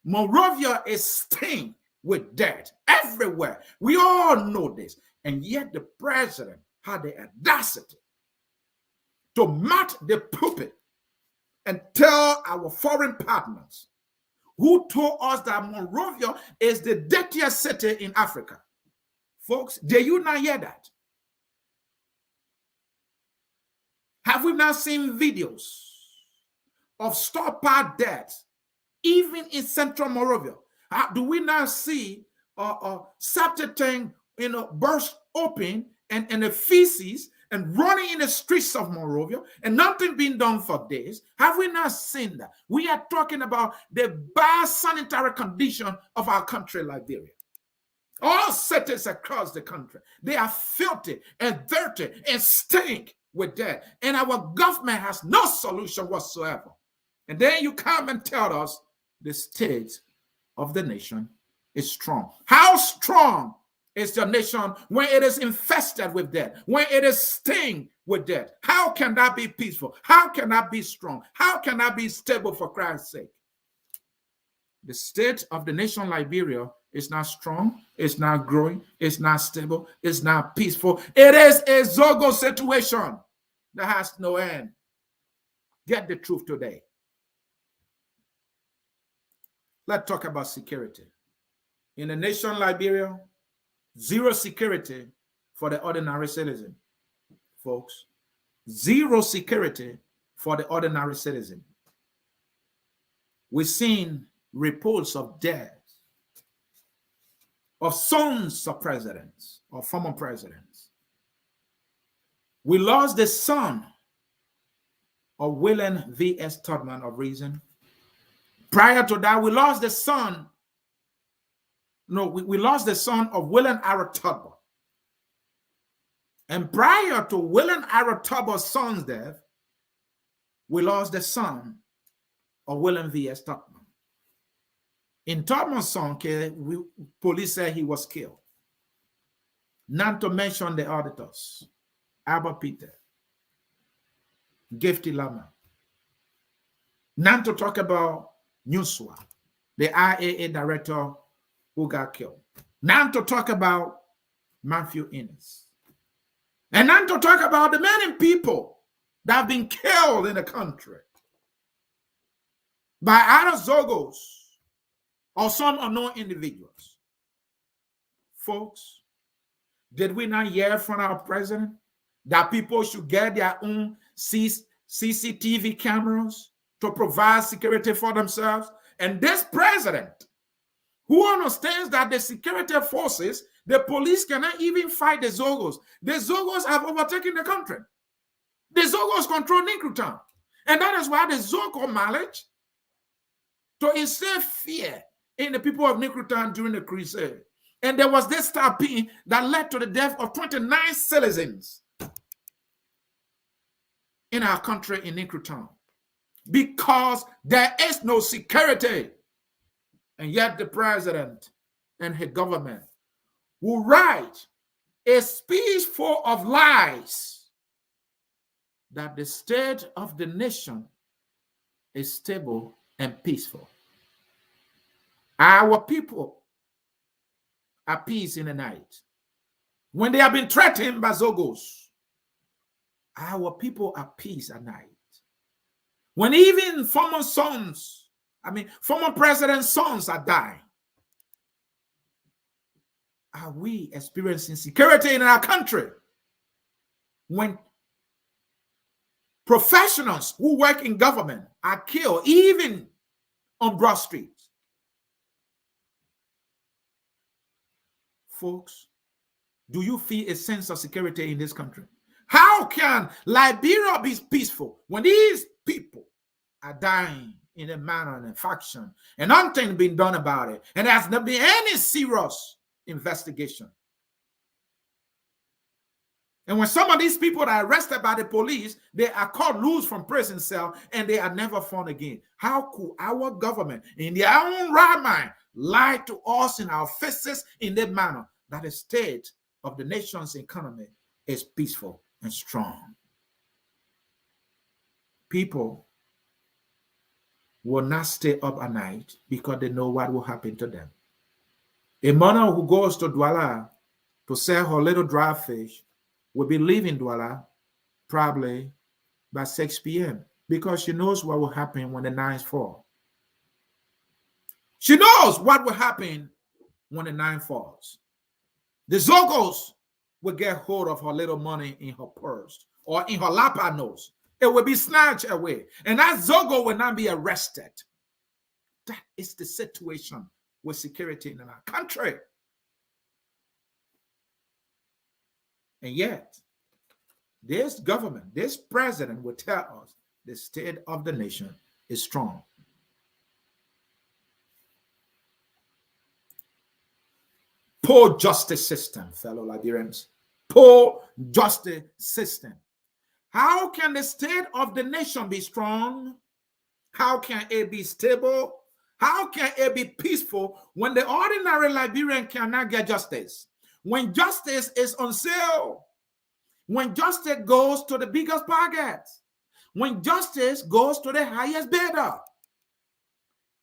Monrovia is stained with dirt everywhere. We all know this. And yet the president had the audacity to mount the pulpit and tell our foreign partners who told us that Monrovia is the dirtiest city in Africa. Folks, did you not hear that? Have we not seen videos of stockpiled dirt, even in central Monrovia? Do we not see septic tank, burst open and the feces and running in the streets of Monrovia and nothing being done for this? Have we not seen that? We are talking about the bad sanitary condition of our country, Liberia. All cities across the country, they are filthy and dirty and stink with dirt. And our government has no solution whatsoever. And then you come and tell us the state of the nation is strong. How strong is the nation when it is infested with death, when it is stained with death? How can that be peaceful? How can that be strong? How can that be stable, for Christ's sake? The state of the nation Liberia is not strong, it's not growing, it's not stable, it's not peaceful. It is a Zogo situation that has no end. Get the truth today. Let's talk about security. In the nation Liberia, zero security for the ordinary citizen, folks. Zero security for the ordinary citizen. We've seen reports of death of sons of presidents or former presidents. We lost the son of William V.S. Tubman of Reason. Prior to that, we lost the son. No, we lost the son of William R. Tubman. And prior to William R. Tubman's son's death, we lost the son of William V.S. Tubman. In Tubman's son case, police said he was killed. Not to mention the auditors, Albert Peter, Gifty Lama. Not to talk about Newswa, the IAA director who got killed. Not to talk about Matthew Innes. And not to talk about the many people that have been killed in the country by either Zogos or some unknown individuals. Folks, did we not hear from our president that people should get their own CCTV cameras to provide security for themselves? And this president, who understands that the security forces, the police cannot even fight the Zogos. The Zogos have overtaken the country. The Zogos control Ninkrutown. And that is why the Zogo managed to instill fear in the people of Ninkrutown during the crusade. And there was this stampede that led to the death of 29 citizens in our country in Ninkrutown because there is no security. And yet the president and his government will write a speech full of lies that the state of the nation is stable and peaceful. Our people are peace in the night. When they have been threatened by Zogos, our people are peace at night. When even former president's sons are dying, are we experiencing security in our country? When professionals who work in government are killed, even on Broad Street. Folks, do you feel a sense of security in this country? How can Liberia be peaceful when these people are dying in a manner and a faction and nothing being done about it, and there has not been any serious investigation? And when some of these people are arrested by the police, they are caught loose from prison cell and they are never found again. How could our government, in their own right mind, lie to us in our faces in that manner that the state of the nation's economy is peaceful and strong? People will not stay up at night because they know what will happen to them. A mother who goes to Douala to sell her little dry fish will be leaving Douala probably by 6 p.m. because she knows what will happen when the night falls. She knows what will happen when the night falls. The Zogos will get hold of her little money in her purse or in her lapa nose. It will be snatched away. And that Zogo will not be arrested. That is the situation with security in our country. And yet, this government, this president will tell us the state of the nation is strong. Poor justice system, fellow Liberians. Poor justice system. How can the state of the nation be strong? How can it be stable? How can it be peaceful when the ordinary Liberian cannot get justice? When justice is on sale, when justice goes to the biggest pockets, when justice goes to the highest bidder,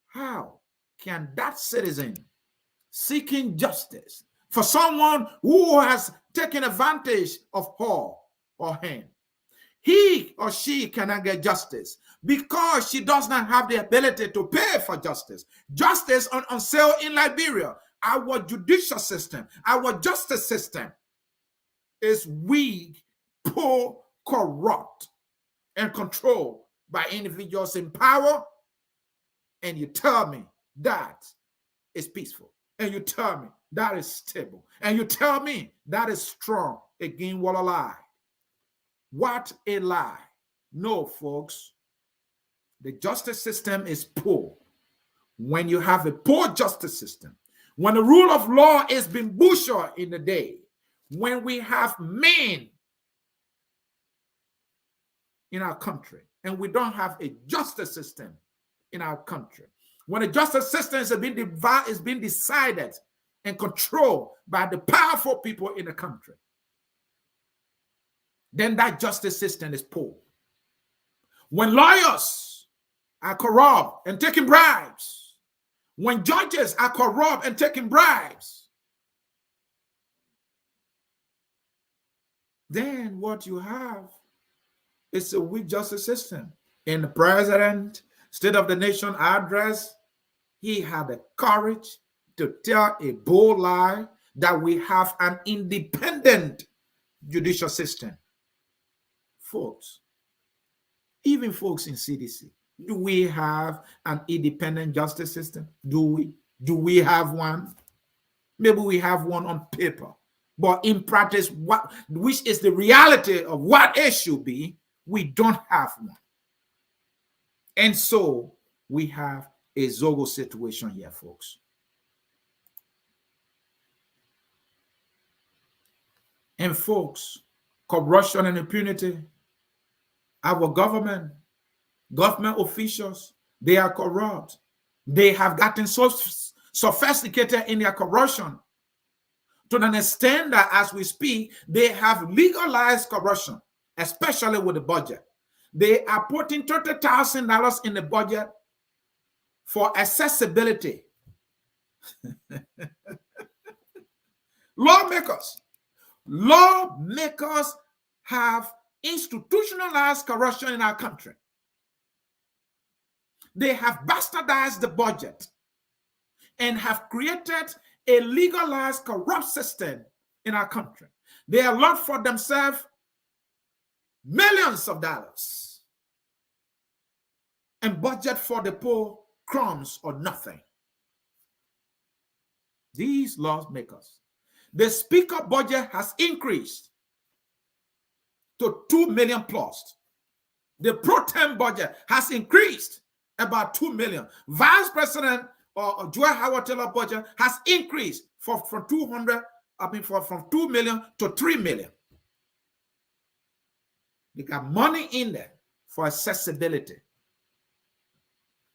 how can that citizen seeking justice for someone who has taken advantage of her or him, he or she cannot get justice because she does not have the ability to pay for justice? Justice on sale in Liberia. Our judicial system, our justice system is weak, poor, corrupt, and controlled by individuals in power. And you tell me that is peaceful. And you tell me that is stable. And you tell me that is strong. Again, what a lie. What a lie. No, folks. The justice system is poor. When you have a poor justice system, when the rule of law is being butchered in the day, when we have men in our country and we don't have a justice system in our country, when the justice system is being decided and controlled by the powerful people in the country, then that justice system is poor. When lawyers are corrupt and taking bribes, when judges are corrupt and taking bribes, then what you have is a weak justice system. In the president, State of the Nation address, he had the courage to tell a bold lie that we have an independent judicial system. Folks, even folks in CDC, do we have an independent justice system? Do we? Do we have one? Maybe we have one on paper, but in practice, which is the reality of what it should be, we don't have one. And so we have a Zogos situation here, folks. And folks, corruption and impunity, our government officials, they are corrupt. They have gotten so sophisticated in their corruption to an extent that as we speak, they have legalized corruption, especially with the budget. They are putting $30,000 in the budget for accessibility. Lawmakers have institutionalized corruption in our country. They have bastardized the budget and have created a legalized corrupt system in our country. They allot for themselves millions of dollars and budget for the poor crumbs or nothing. These lawmakers, the speaker budget has increased to 2 million plus. The pro tem budget has increased about 2 million. Vice President or Joy Howard Taylor budget has increased from 2 million to 3 million. They got money in there for accessibility.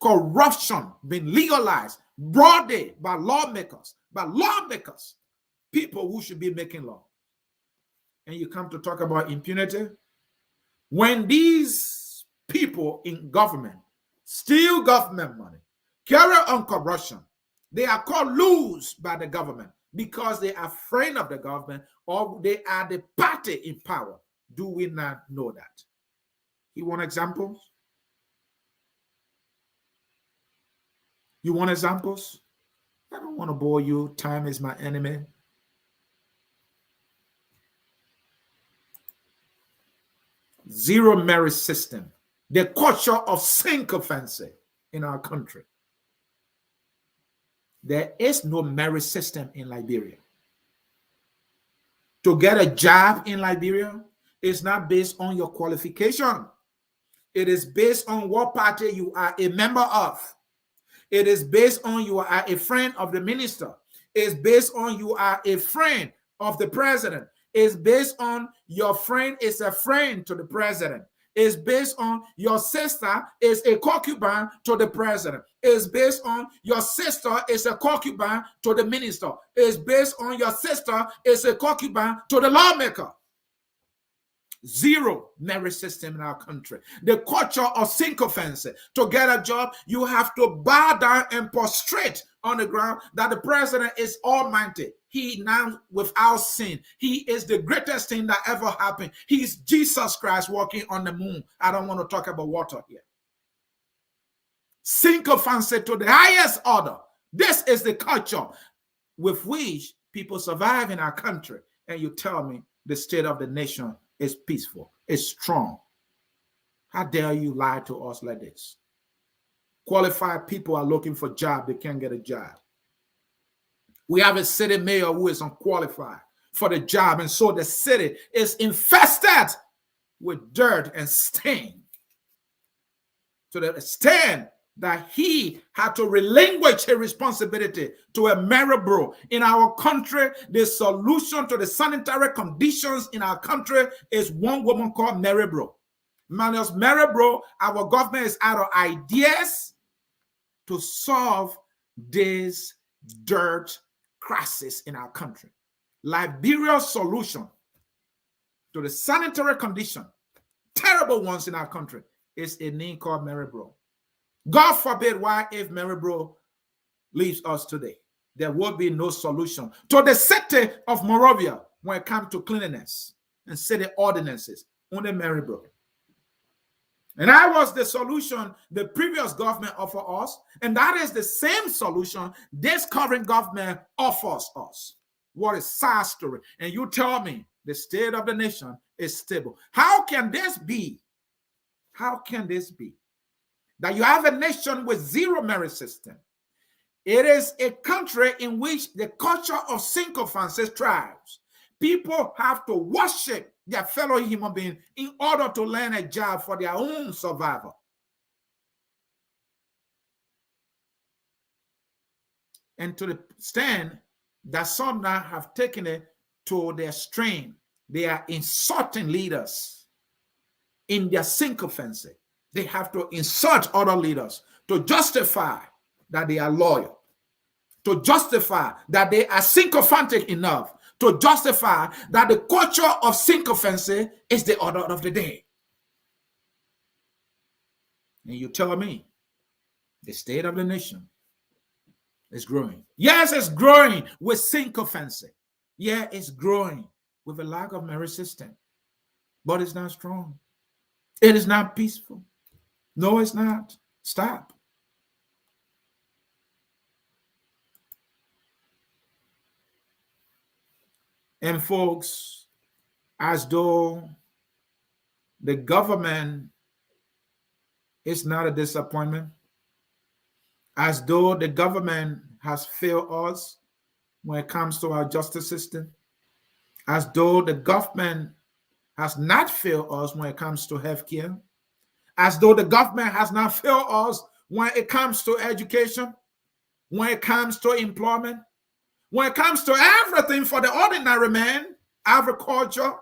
Corruption being legalized broad day by lawmakers, people who should be making law. And you come to talk about impunity. When these people in government steal government money, carry on corruption, they are called loose by the government because they are afraid of the government or they are the party in power. Do we not know that? You want examples? You want examples? I don't want to bore you. Time is my enemy. Zero merit system. The culture of sycophancy in our country. There is no merit system in Liberia. To get a job in Liberia is not based on your qualification. It is based on what party you are a member of. It is based on you are a friend of the minister. It's based on you are a friend of the president. It's based on your friend is a friend to the president. It's based on your sister is a concubine to the president. It's based on your sister is a concubine to the minister. It's based on your sister is a concubine to the lawmaker. Zero merit system in our country. The culture of sycophancy. To get a job, you have to bow down and prostrate on the ground that the president is almighty. He now without sin. He is the greatest thing that ever happened. He's Jesus Christ walking on the moon. I don't want to talk about water here. Sycophancy to the highest order. This is the culture with which people survive in our country. And you tell me the state of the nation is peaceful, it's strong. How dare you lie to us like this? Qualified people are looking for a job, they can't get a job. We have a city mayor who is unqualified for the job, and so the city is infested with dirt and stain, to the extent that he had to relinquish his responsibility to a Maribro. In our country, the solution to the sanitary conditions in our country is one woman called Maribro. Minus Maribro, our government is out of ideas to solve this dirt crisis in our country. Liberia's solution to the sanitary condition, terrible ones in our country, is a name called Maribro. God forbid, why if Maribro leaves us today, there will be no solution to the city of Monrovia when it comes to cleanliness and city ordinances. Only Maribro. And that was the solution the previous government offered us, and that is the same solution this current government offers us. What a sad story. And you tell me the state of the nation is stable. How can this be? How can this be? That you have a nation with zero merit system. It is a country in which the culture of sycophancy thrives. People have to worship their fellow human being in order to land a job for their own survival. And to the extent that some now have taken it to their strain, they are insulting leaders in their sycophancy. They have to insult other leaders to justify that they are loyal, to justify that they are sycophantic enough, to justify that the culture of sycophancy is the order of the day. And you tell me the state of the nation is growing. Yes, it's growing with sycophancy. Yeah, it's growing with a lack of merit system. But it's not strong. It is not peaceful. No, it's not. Stop. And folks, as though the government is not a disappointment, as though the government has failed us when it comes to our justice system, as though the government has not failed us when it comes to healthcare, as though the government has not failed us when it comes to education, when it comes to employment, when it comes to everything for the ordinary man, agriculture,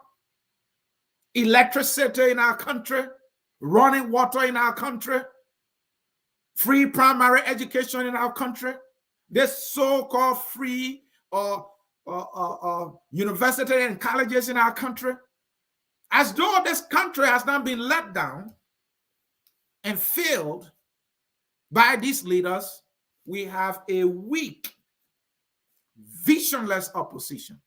electricity in our country, running water in our country, free primary education in our country, this so-called free university and colleges in our country, as though this country has not been let down and failed by these leaders, we have a weak, visionless opposition.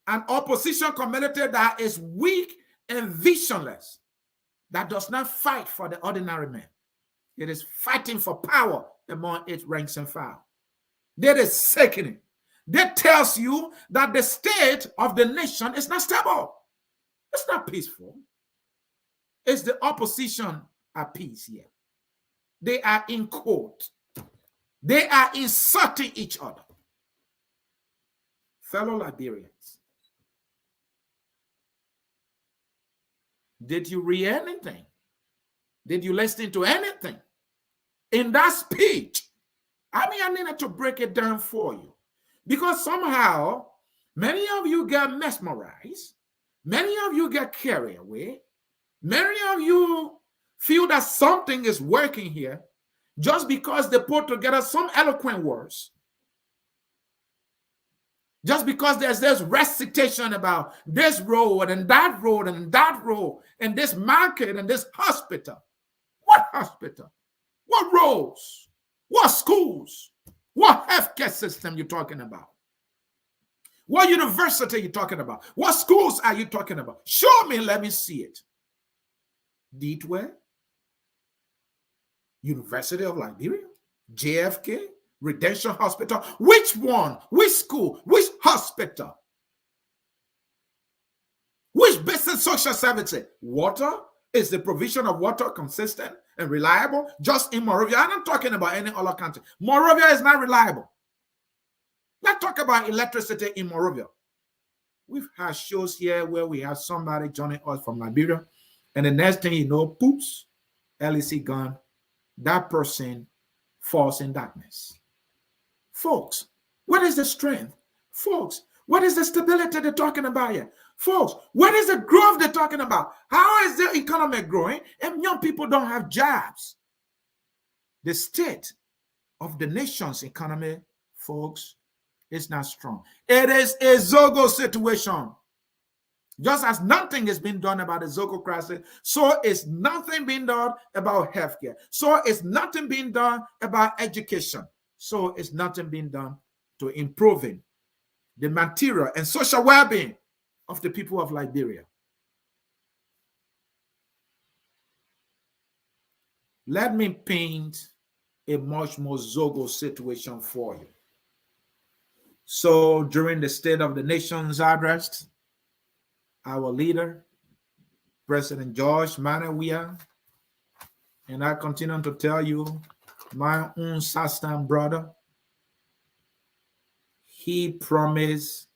An opposition community that is weak and visionless, that does not fight for the ordinary man. It is fighting for power among its ranks and file. That is sickening. That tells you that the state of the nation is not stable. It's not peaceful. It's the opposition at peace here. They are in court. They are insulting each other. Fellow Liberians, did you read anything? Did you listen to anything in that speech? I needed to break it down for you, because somehow many of you get mesmerized. Many of you get carried away. Many of you feel that something is working here just because they put together some eloquent words. Just because there's this recitation about this road and that road and that road and this market and this hospital. What hospital? What roads? What schools? What healthcare system you talking about? What university are you talking about? What schools are you talking about? Show me, let me see it. Deetway? University of Liberia? JFK? Redemption Hospital? Which one? Which school? Which hospital? Which basic social services? Water? Is the provision of water consistent and reliable? Just in Monrovia? I'm not talking about any other country. Monrovia is not reliable. Let's talk about electricity in Monrovia. We've had shows here where we have somebody joining us from Liberia, and the next thing you know, poops, LEC gone. That person falls in darkness. Folks, what is the strength? Folks, what is the stability they're talking about here? Folks, what is the growth they're talking about? How is the economy growing and young people don't have jobs? The state of the nation's economy, folks, is not strong. It is a Zogos situation. Just as nothing is being done about the Zogos crisis, so is nothing being done about healthcare. So is nothing being done about education. So is nothing being done to improving the material and social well-being of the people of Liberia. Let me paint a much more Zogos situation for you. So during the State of the Nation's address, our leader, President George Manawia, and I continue to tell you, my own Sastan brother, he promised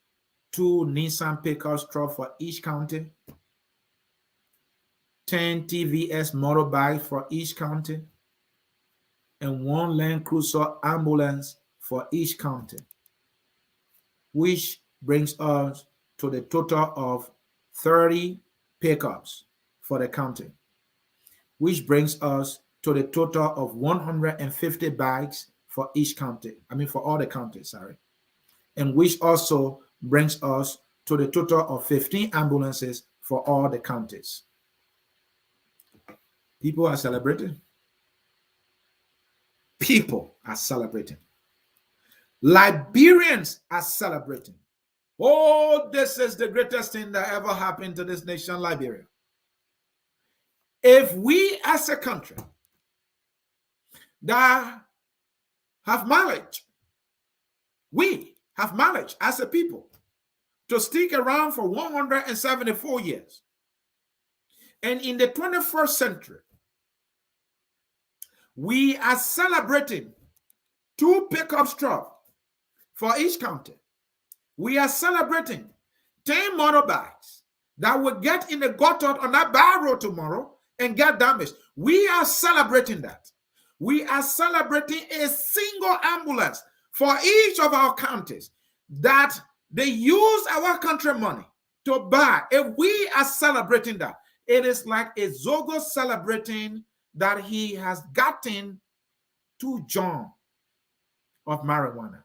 2 Nissan pickup trucks for each county, 10 TVS motorbikes for each county, and 1 Land Cruiser ambulance for each county, which brings us to the total of 30 pickups for the county, which brings us to the total of 150 bikes for each county. For all the counties, sorry. And which also brings us to the total of 15 ambulances for all the counties. People are celebrating. People are celebrating. Liberians are celebrating. Oh, this is the greatest thing that ever happened to this nation, Liberia. If we as a country that have managed, we have managed as a people to stick around for 174 years, and in the 21st century, we are celebrating 2 pickup trucks for each county. We are celebrating 10 motorbikes that will get in the gutter on that bad road tomorrow and get damaged. We are celebrating that. We are celebrating a single ambulance for each of our counties that they use our country money to buy. If we are celebrating that, it is like a Zogos celebrating that he has gotten 2 John of marijuana,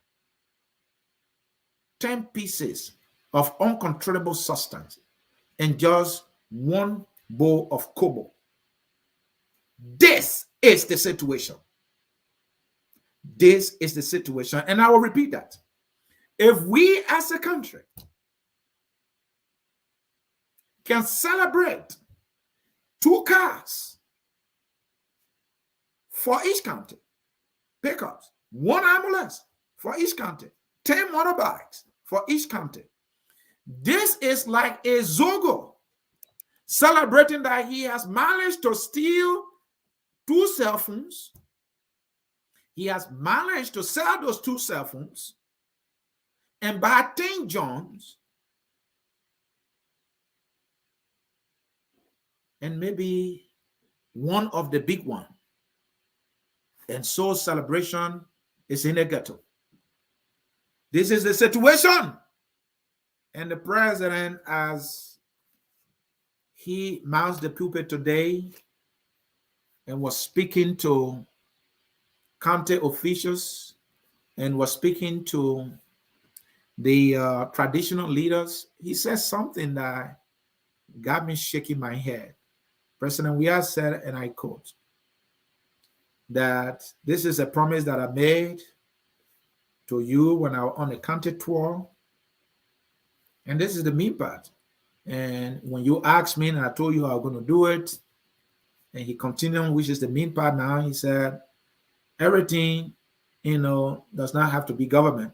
10 pieces of uncontrollable substance, and just 1 bowl of kobo. This is the situation. This is the situation. And I will repeat that. If we as a country can celebrate 2 cars for each county, pickups, 1 ambulance for each county, 10 motorbikes for each county, this is like a Zogo celebrating that he has managed to steal 2 cell phones. He has managed to sell those 2 cell phones and buy 10 Johns and maybe 1 of the big one. And so celebration is in the ghetto. This is the situation. And the president, as he mounts the pulpit today and was speaking to county officials and was speaking to the traditional leaders, he said something that got me shaking my head. President Weah said, and I quote, that this is a promise that I made to you when I was on the county tour. And this is the mean part. And when you asked me and I told you I was going to do it, and he continued, which is the mean part now, he said, everything, does not have to be government.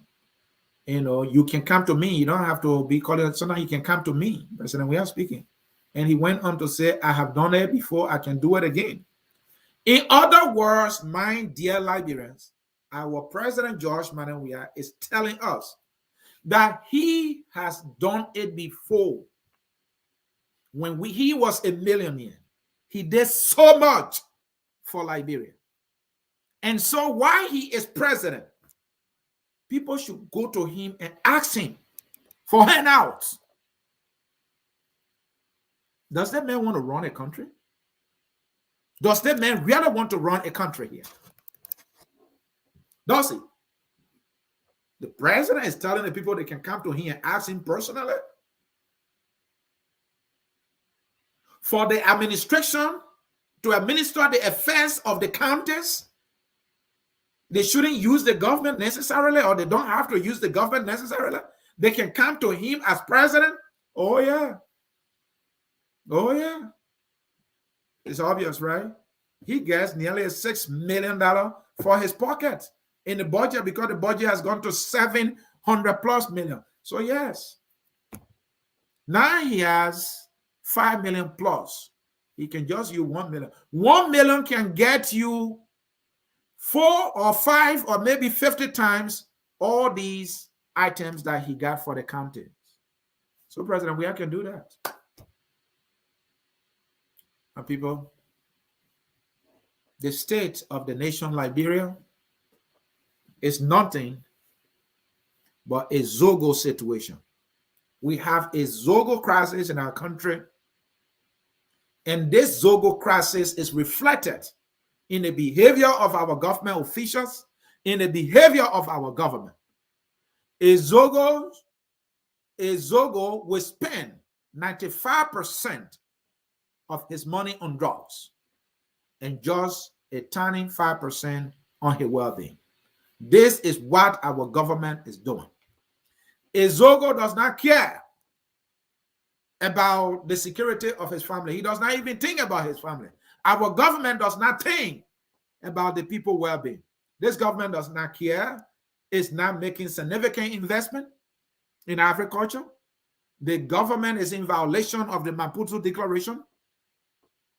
You can come to me. You don't have to be calling it. So now you can come to me. President, we are speaking. And he went on to say, I have done it before. I can do it again. In other words, my dear Liberians, our President George Manawia is telling us that he has done it before. When he was a millionaire, he did so much for Liberia. And so while he is president, people should go to him and ask him for handouts. Does that man want to run a country? Does that man really want to run a country here? Does he? The president is telling the people they can come to him and ask him personally. For the administration to administer the affairs of the counties, they shouldn't use the government necessarily, or they don't have to use the government necessarily. They can come to him as president. Oh, yeah. Oh, yeah. It's obvious, right? He gets nearly $6 million for his pocket in the budget, because the budget has gone to 700 plus million. So, yes. Now he has 5 million plus. He can just use 1 million. 1 million can get you 4 or 5 or maybe 50 times all these items that he got for the county. So, President, we can do that. And people, the state of the nation Liberia is nothing but a Zogos situation. We have a Zogo crisis in our country, and this Zogo crisis is reflected in the behavior of our government officials, in the behavior of our government. A Zogo will spend 95% of his money on drugs and just a tiny 5% on his well-being. This is what our government is doing. A Zogo does not care about the security of his family. He does not even think about his family. Our government does not think about the people's well-being. This government does not care. It's not making significant investment in agriculture. The government is in violation of the Maputo Declaration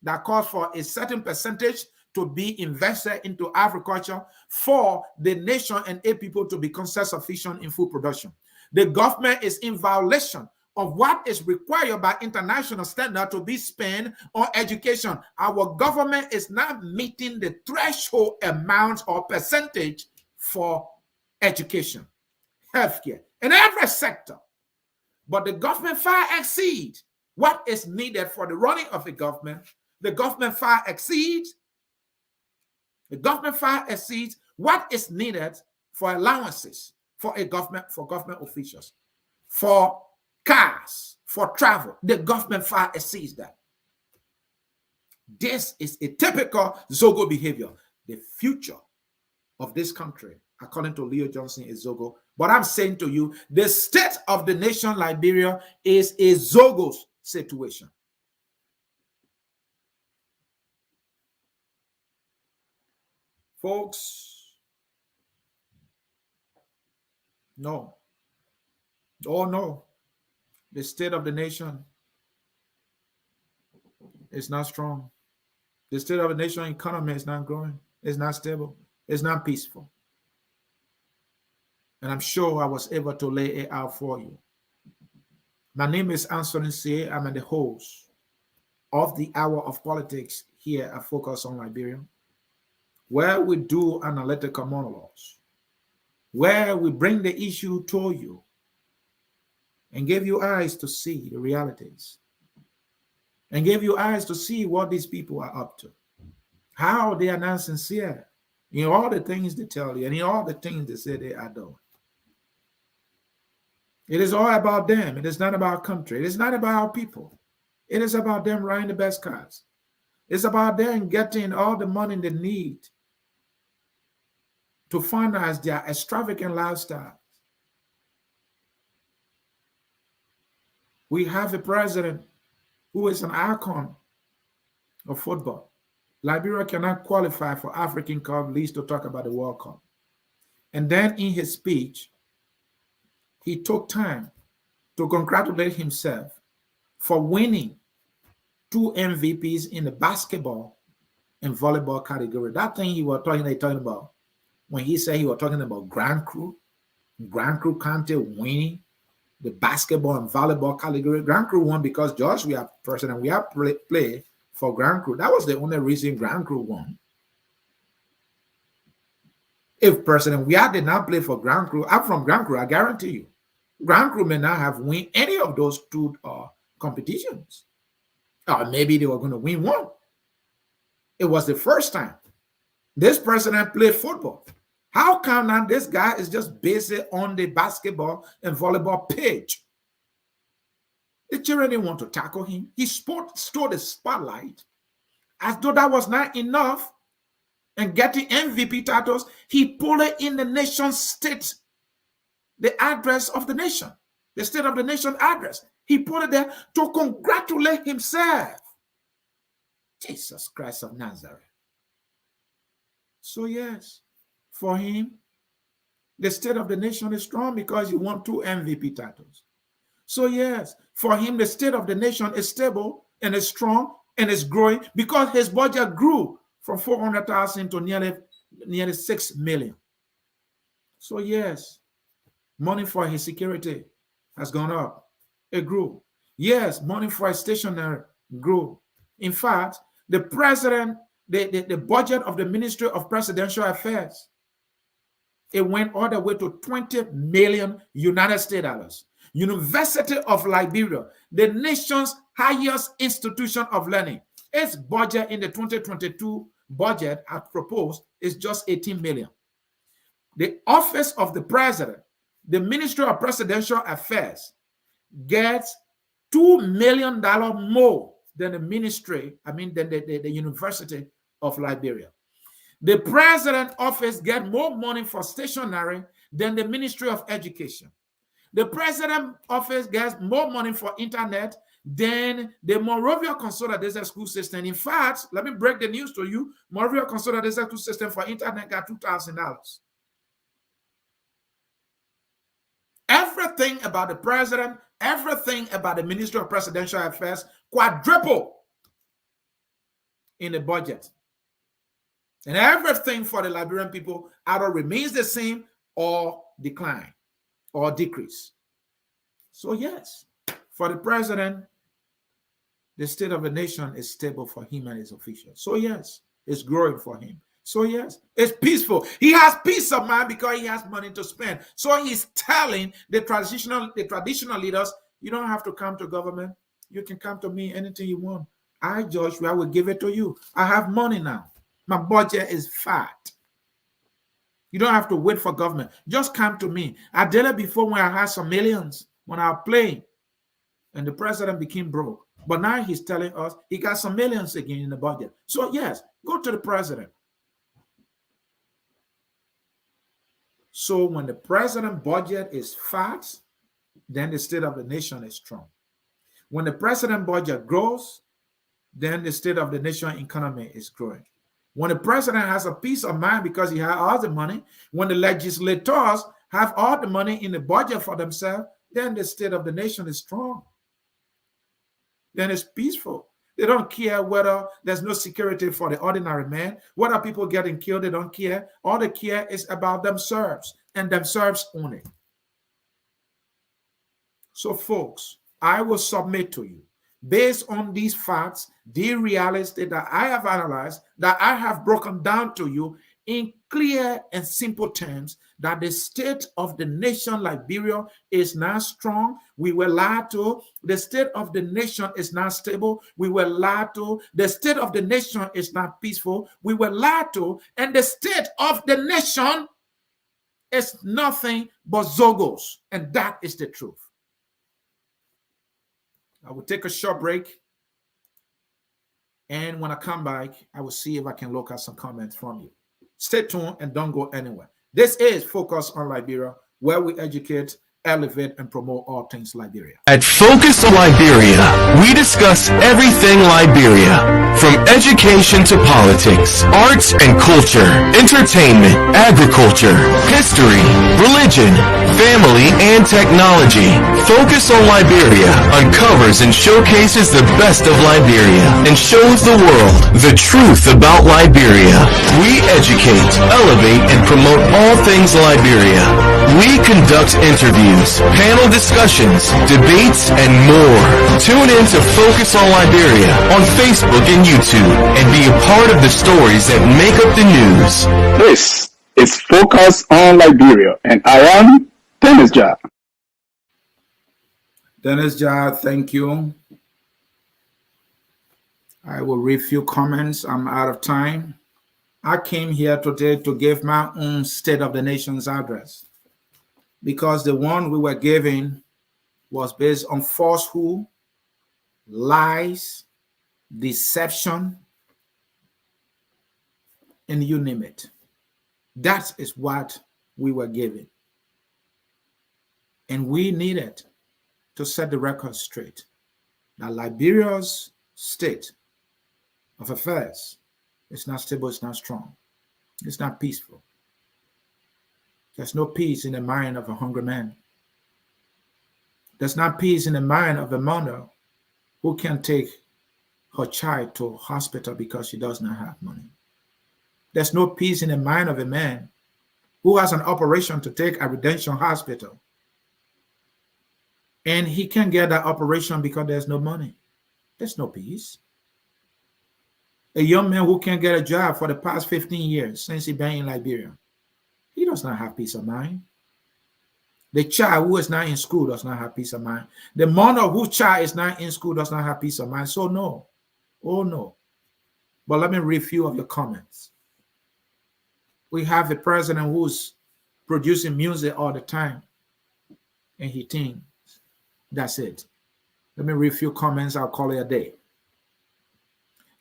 that calls for a certain percentage to be invested into agriculture for the nation and a people to become self-sufficient in food production. The government is in violation of what is required by international standard to be spent on education. Our government is not meeting the threshold amount or percentage for education, healthcare, in every sector. But the government far exceeds what is needed for the running of the government. The government far exceeds what is needed for allowances for government officials, for cars, for travel. The government far exceeds that. This is a typical Zogo behavior. The future of this country, according to Leo Johnson, is Zogo. But I'm saying to you, the state of the nation Liberia is a Zogos situation. Folks, no. Oh, no. The state of the nation is not strong. The state of the nation economy is not growing. It's not stable. It's not peaceful. And I'm sure I was able to lay it out for you. My name is Anthony C. I'm the host of the Hour of Politics here at Focus on Liberia, where we do analytical monologues, where we bring the issue to you and give you eyes to see the realities, and give you eyes to see what these people are up to, how they are not sincere in all the things they tell you and in all the things they say they are doing. It is all about them. It is not about country. It is not about our people. It is about them riding the best cars. It's about them getting all the money they need to finance their extravagant lifestyle. We have a president who is an icon of football. Liberia cannot qualify for African Cup, least to talk about the World Cup. And then in his speech, he took time to congratulate himself for winning 2 MVPs in the basketball and volleyball category. That thing he was talking about, when he said he was talking about Grand Cru County winning the basketball and volleyball category. Grand Cru won because Josh, we have President, we have play for Grand Cru. That was the only reason Grand Cru won. If President we did not play for Grand Cru, I'm from Grand Cru, I guarantee you, Grand Cru may not have won any of those two competitions. Or maybe they were going to win one. It was the first time this president played football. How come now this guy is just based on the basketball and volleyball page? The children didn't want to tackle him. He stole the spotlight. As though that was not enough, and getting MVP titles, he pulled it in the nation's state, the address of the nation, the state of the nation address. He put it there to congratulate himself. Jesus Christ of Nazareth. So yes, for him, the state of the nation is strong because he won 2 MVP titles. So yes, for him, the state of the nation is stable and is strong and is growing because his budget grew from 400,000 to nearly 6 million. So yes, money for his security has gone up. It grew. Yes, money for his stationery grew. In fact, the president, the budget of the Ministry of Presidential Affairs, it went all the way to 20 million United States dollars. University of Liberia, the nation's highest institution of learning, its budget in the 2022 budget as proposed is just 18 million. The office of the president, the Ministry of Presidential Affairs, gets $2 million more than the ministry, than the University of Liberia. The president office gets more money for stationery than the Ministry of Education. The president office gets more money for internet than the Monrovia Consolidated School System. In fact, let me break the news to you. Monrovia Consolidated School System for internet got $2,000. Everything about the president, everything about the Ministry of Presidential Affairs quadruple in the budget. And everything for the Liberian people either remains the same or decline or decrease. So yes, for the president, the state of the nation is stable for him and his officials. So yes, it's growing for him. So yes, it's peaceful. He has peace of mind because he has money to spend. So he's telling the traditional leaders, you don't have to come to government. You can come to me anything you want. I, Joshua, will give it to you. I have money now. My budget is fat. You don't have to wait for government. Just come to me. I did it before when I had some millions, when I was playing, and the president became broke. But now he's telling us he got some millions again in the budget. So yes, go to the president. So when the president budget is fat, then the state of the nation is strong. When the president budget grows, then the state of the nation economy is growing. When the president has a peace of mind because he has all the money, when the legislators have all the money in the budget for themselves, then the state of the nation is strong. Then it's peaceful. They don't care whether there's no security for the ordinary man, whether people getting killed, they don't care. All they care is about themselves and themselves only. So folks, I will submit to you, based on these facts, the reality that I have analyzed, that I have broken down to you in clear and simple terms, that the state of the nation Liberia is not strong. We were lied to. The state of the nation is not stable. We were lied to. The state of the nation is not peaceful. We were lied to. And the state of the nation is nothing but Zogos. And that is the truth. I will take a short break. And when I come back, I will see if I can look at some comments from you. Stay tuned and don't go anywhere. This is Focus on Liberia, where we educate, elevate, and promote all things Liberia. At Focus on Liberia, we discuss everything Liberia, from education to politics, arts and culture, entertainment, agriculture, history, religion, family, and technology. Focus on Liberia uncovers and showcases the best of Liberia and shows the world the truth about Liberia. We educate, elevate, and promote all things Liberia. We conduct interviews, panel discussions, debates, and more. Tune in to Focus on Liberia on Facebook and YouTube and be a part of the stories that make up the news. This is Focus on Liberia, and I am Dennis Jar. Dennis Jar, thank you. I will read few comments. I'm out of time. I came here today to give my own State of the Nation's address, because the one we were giving was based on falsehood, lies, deception, and you name it. That is what we were given. And we needed to set the record straight that Liberia's state of affairs is not stable, it's not strong, it's not peaceful. There's no peace in the mind of a hungry man. There's not peace in the mind of a mother who can take her child to a hospital because she does not have money. There's no peace in the mind of a man who has an operation to take a Redemption Hospital, and he can't get that operation because there's no money. There's no peace. A young man who can't get a job for the past 15 years since he's been in Liberia, he does not have peace of mind. The child who is not in school does not have peace of mind. The mother whose child is not in school does not have peace of mind. So no, oh no. But let me read a few of your comments. We have a president who's producing music all the time, and he thinks that's it. Let me read a few comments. I'll call it a day.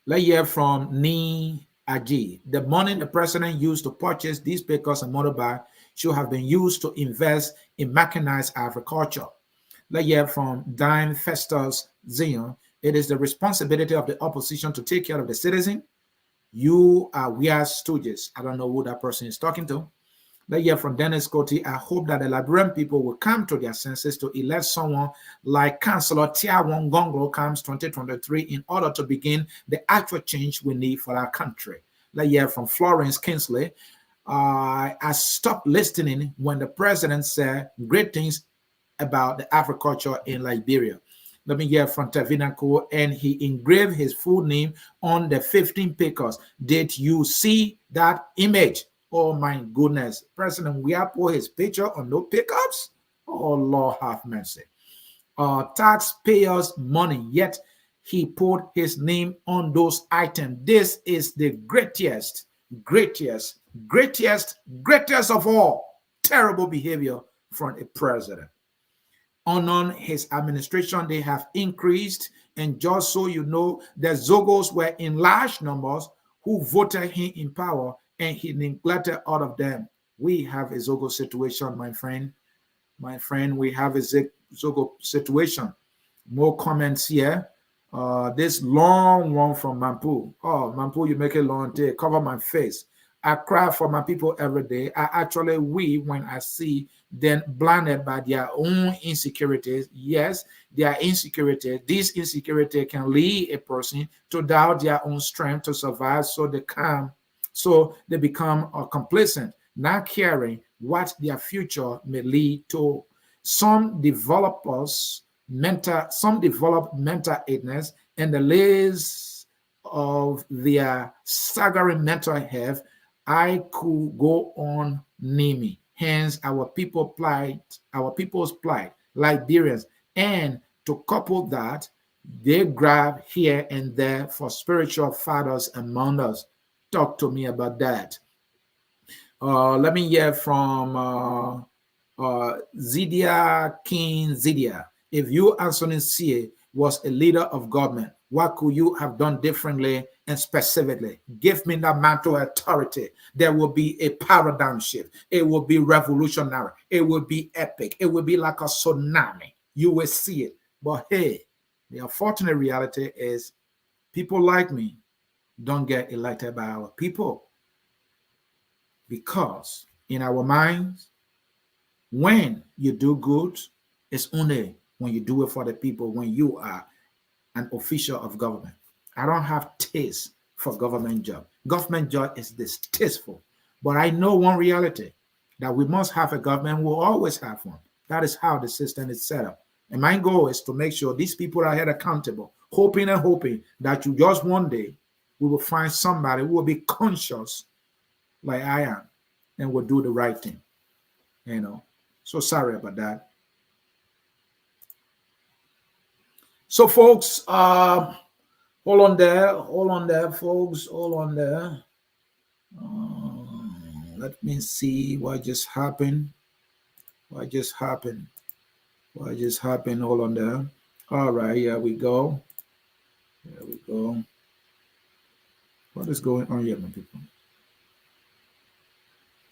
Let's hear from Ni Aji. The money the president used to purchase these pickers and motorbike should have been used to invest in mechanized agriculture. Let's hear from Dime Festus Zion. It is the responsibility of the opposition to take care of the citizen. We are stooges. I don't know who that person is talking to. Let's hear from Dennis Coty. I hope that the Liberian people will come to their senses to elect someone like Councillor Tiawon Gonglo comes 2023 in order to begin the actual change we need for our country. Let's hear from Florence Kingsley. I stopped listening when the president said great things about the agriculture in Liberia. Let me hear from Tevina Ko, and he engraved his full name on the 15 pickers. Did you see that image? Oh my goodness. President Wiapo, his picture on no pickups? Oh Lord have mercy. Taxpayers' money, yet he put his name on those items. This is the greatest of all terrible behavior from a president. On his administration, they have increased, and just so you know, the Zogos were in large numbers who voted him in power, and he neglected all of them. We have a Zogo situation, my friend. My friend, we have a Zogo situation. More comments here. This long one from Mampu. Oh, Mampu, you make it long day. Cover my face. I cry for my people every day. I actually weep when I see them blinded by their own insecurities. Yes, their insecurity. This insecurity can lead a person to doubt their own strength to survive, so they become complacent, not caring what their future may lead to. Some develop mental illness, and the list of their staggering mental health. I could go on naming. Hence, our people's plight, Liberians, and to couple that, they grab here and there for spiritual fathers among us. Talk to me about that. Let me hear from Zidia King Zidia. If you, Anthony C., was a leader of government, what could you have done differently and specifically? Give me that mantle authority. There will be a paradigm shift. It will be revolutionary. It will be epic. It will be like a tsunami. You will see it. But hey, the unfortunate reality is people like me don't get elected by our people, because in our minds, When you do good, it's only when you do it for the people, when you are an official of government. I don't have taste for government job. Government job is distasteful. But I know one reality, that we must have a government. We'll always have one. That is how the system is set up. And my goal is to make sure these people are held accountable, hoping and hoping that you just one day we will find somebody who will be conscious like I am and will do the right thing. You know. So sorry about that. So folks, hold on there, folks, hold on there. Let me see what just happened. What just happened? Hold on there. All right, here we go. Here we go. What is going on here, my people?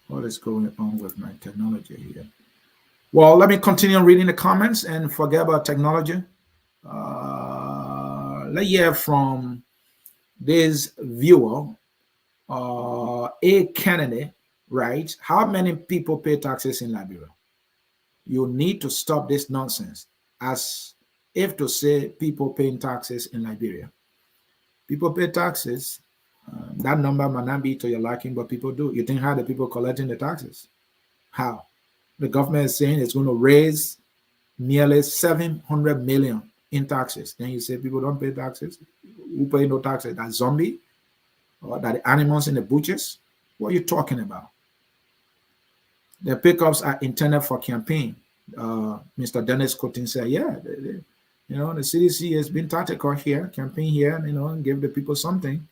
What is going on with my technology here? Well, let me continue reading the comments and forget about technology. Let's hear from this viewer, A. Kennedy, right? How many people pay taxes in Liberia? You need to stop this nonsense, as if to say people paying taxes in Liberia. People pay taxes. That number might not be to your liking, but people do. You think how the people collecting the taxes? How? The government is saying it's going to raise nearly 700 million in taxes. Then you say people don't pay taxes. Who pay no taxes? That zombie? Or that the animals in the butchers? What are you talking about? The pickups are intended for campaign. Mr. Dennis Cotin said, yeah, you know, the CDC has been tactical here, campaign here, you know, and give the people something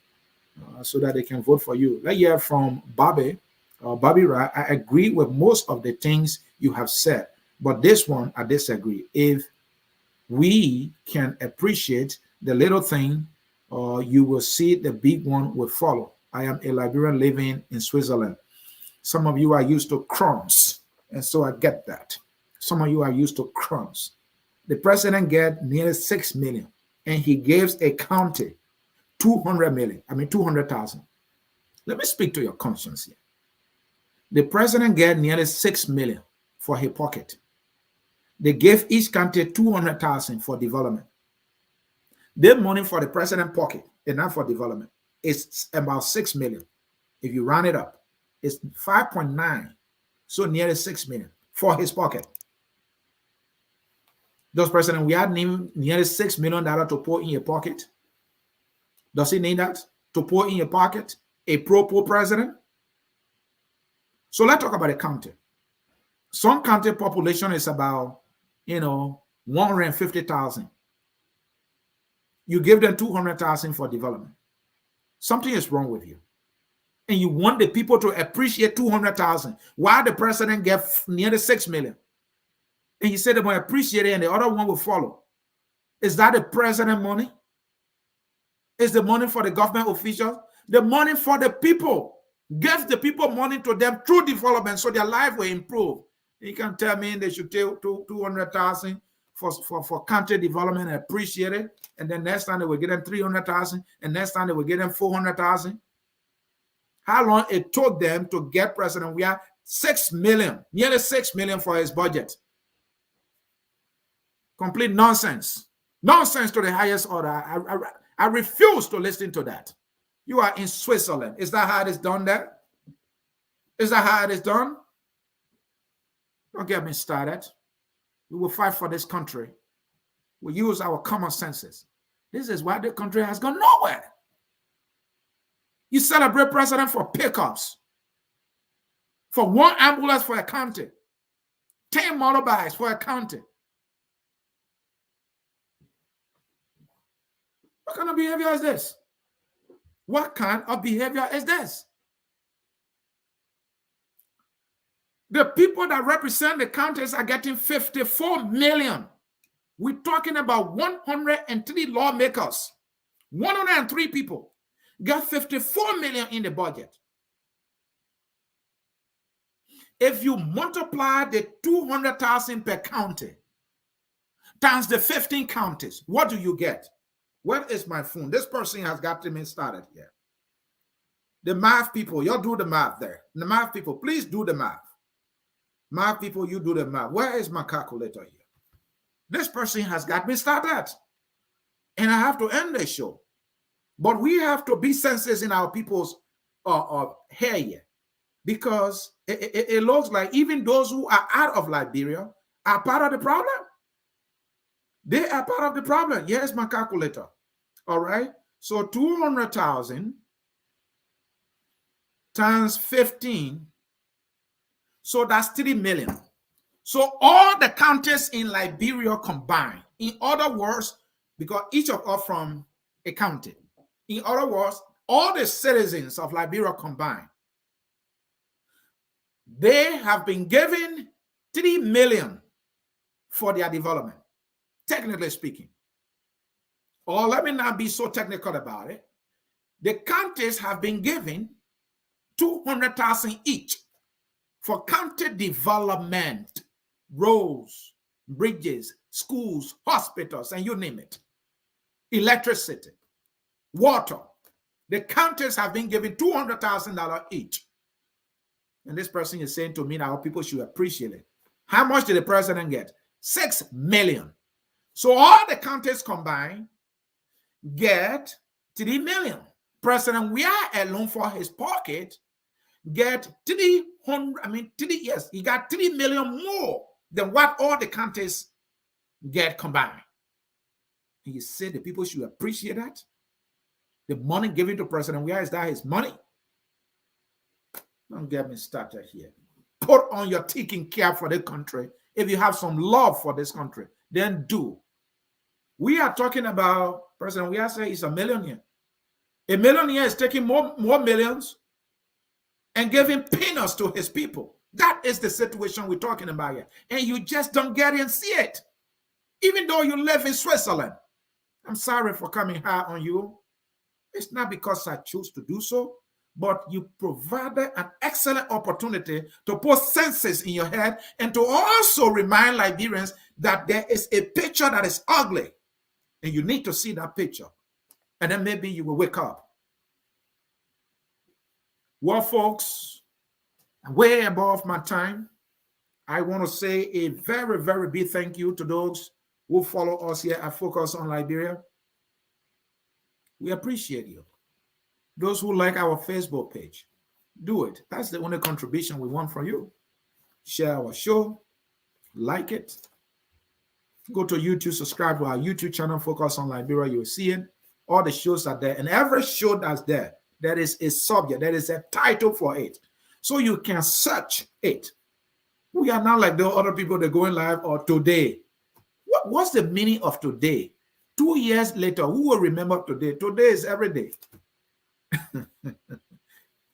so that they can vote for you. Let's hear from Bobby. Bobby, I agree with most of the things you have said, but this one I disagree. If we can appreciate the little thing, you will see the big one will follow. I am a Liberian living in Switzerland. Some of you are used to crumbs, and so I get that. Some of you are used to crumbs. The president get nearly 6 million, and he gives a county 200 million. I mean 200,000. Let me speak to your conscience here. The president get nearly 6 million for his pocket. They gave each county 200,000 for development. The money for the president pocket and not for development is about 6 million. If you round it up, it's 5.9, so nearly 6 million for his pocket. Does President we had nearly $6 million to pour in your pocket? Does he need that to pour in your pocket? A pro-poor president? So let's talk about a county. Some county population is about, 150,000. You give them 200,000 for development. Something is wrong with you. And you want the people to appreciate 200,000 while the president gets nearly 6 million. And he said they will appreciate it and the other one will follow. Is that the president money? Is the money for the government officials? The money for the people. Give the people money to them through development so their life will improve. You can tell me they should take 200,000 for country development and appreciate it. And then next time they will get them 300,000. And next time they will get them 400,000. How long it took them to get President we are 6 million, nearly 6 million for his budget. Complete nonsense. Nonsense to the highest order. I refuse to listen to that. You are in Switzerland. Is that how it is done there? Is that how it is done? Don't get me started. We will fight for this country. We use our common senses. This is why the country has gone nowhere. You celebrate president for pickups. For one ambulance for a county. 10 motorbikes for a county. What kind of behavior is this? What kind of behavior is this? The people that represent the counties are getting 54 million. We're talking about 103 lawmakers. 103 people got 54 million in the budget. If you multiply the 200,000 per county times the 15 counties, what do you get? Where is my phone? This person has got me started here. The math people, y'all do the math there. The math people, please do the math. My people, you do the math. Where is my calculator here? This person has got me started. And I have to end the show. But we have to be sensitive in our people's hair here. Because it looks like even those who are out of Liberia are part of the problem. They are part of the problem. Here's my calculator. All right. So 200,000 times 15. So that's 3 million. So all the counties in Liberia combined. In other words, because each of us from a county. In other words, all the citizens of Liberia combined, they have been given 3 million for their development, technically speaking. Or let me not be so technical about it. The counties have been given 200,000 each for county development, roads, bridges, schools, hospitals, and you name it. Electricity, water. The counties have been given $200,000 each. And this person is saying to me now, people should appreciate it. How much did the president get? 6 million. So all the counties combined get 3 million. President Weah alone for his pocket get 300, yes, he got 3 million more than what all the counties get combined. And you said the people should appreciate that. The money given to President Weah, is that his money? Don't get me started here. Put on your taking care for the country. If you have some love for this country, then do. We are talking about President Weah said he's a millionaire. A millionaire is taking more millions and giving peanuts to his people. That is the situation we're talking about here. And you just don't get it and see it. Even though you live in Switzerland. I'm sorry for coming high on you. It's not because I choose to do so, but you provided an excellent opportunity to put senses in your head and to also remind Liberians that there is a picture that is ugly. And you need to see that picture. And then maybe you will wake up. Well, folks, way above my time, I want to say a very, very big thank you to those who follow us here at Focus on Liberia. We appreciate you. Those who like our Facebook page, do it. That's the only contribution we want from you. Share our show, like it. Go to YouTube, subscribe to our YouTube channel, Focus on Liberia. You'll see it. All the shows are there. And every show that's there, there is a subject, there is a title for it. So you can search it. We are not like the other people that are going live or today. What's the meaning of today? 2 years later, who will remember today? Today is every day.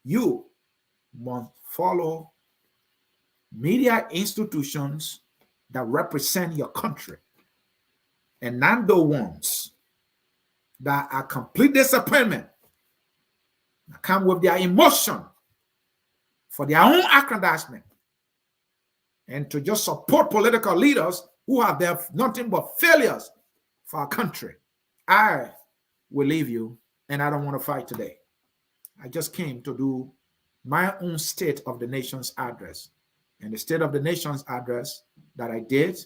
You must follow media institutions that represent your country and not the ones that are complete disappointment, that come with their emotion for their own aggrandizement and to just support political leaders who have done nothing but failures for our country. I will leave you, and I don't want to fight today. I just came to do my own State of the Nation's address. And the State of the Nation's address that I did,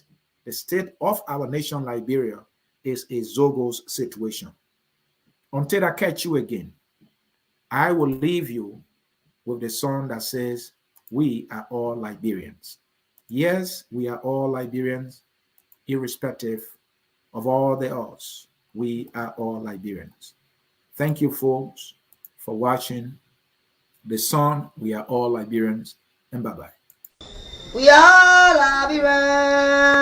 the state of our nation, Liberia, is a Zogos situation. Until I catch you again, I will leave you with the song that says, we are all Liberians. Yes, we are all Liberians, irrespective of all the odds. We are all Liberians. Thank you, folks, for watching the song, We Are All Liberians, and bye-bye. We are Liberians.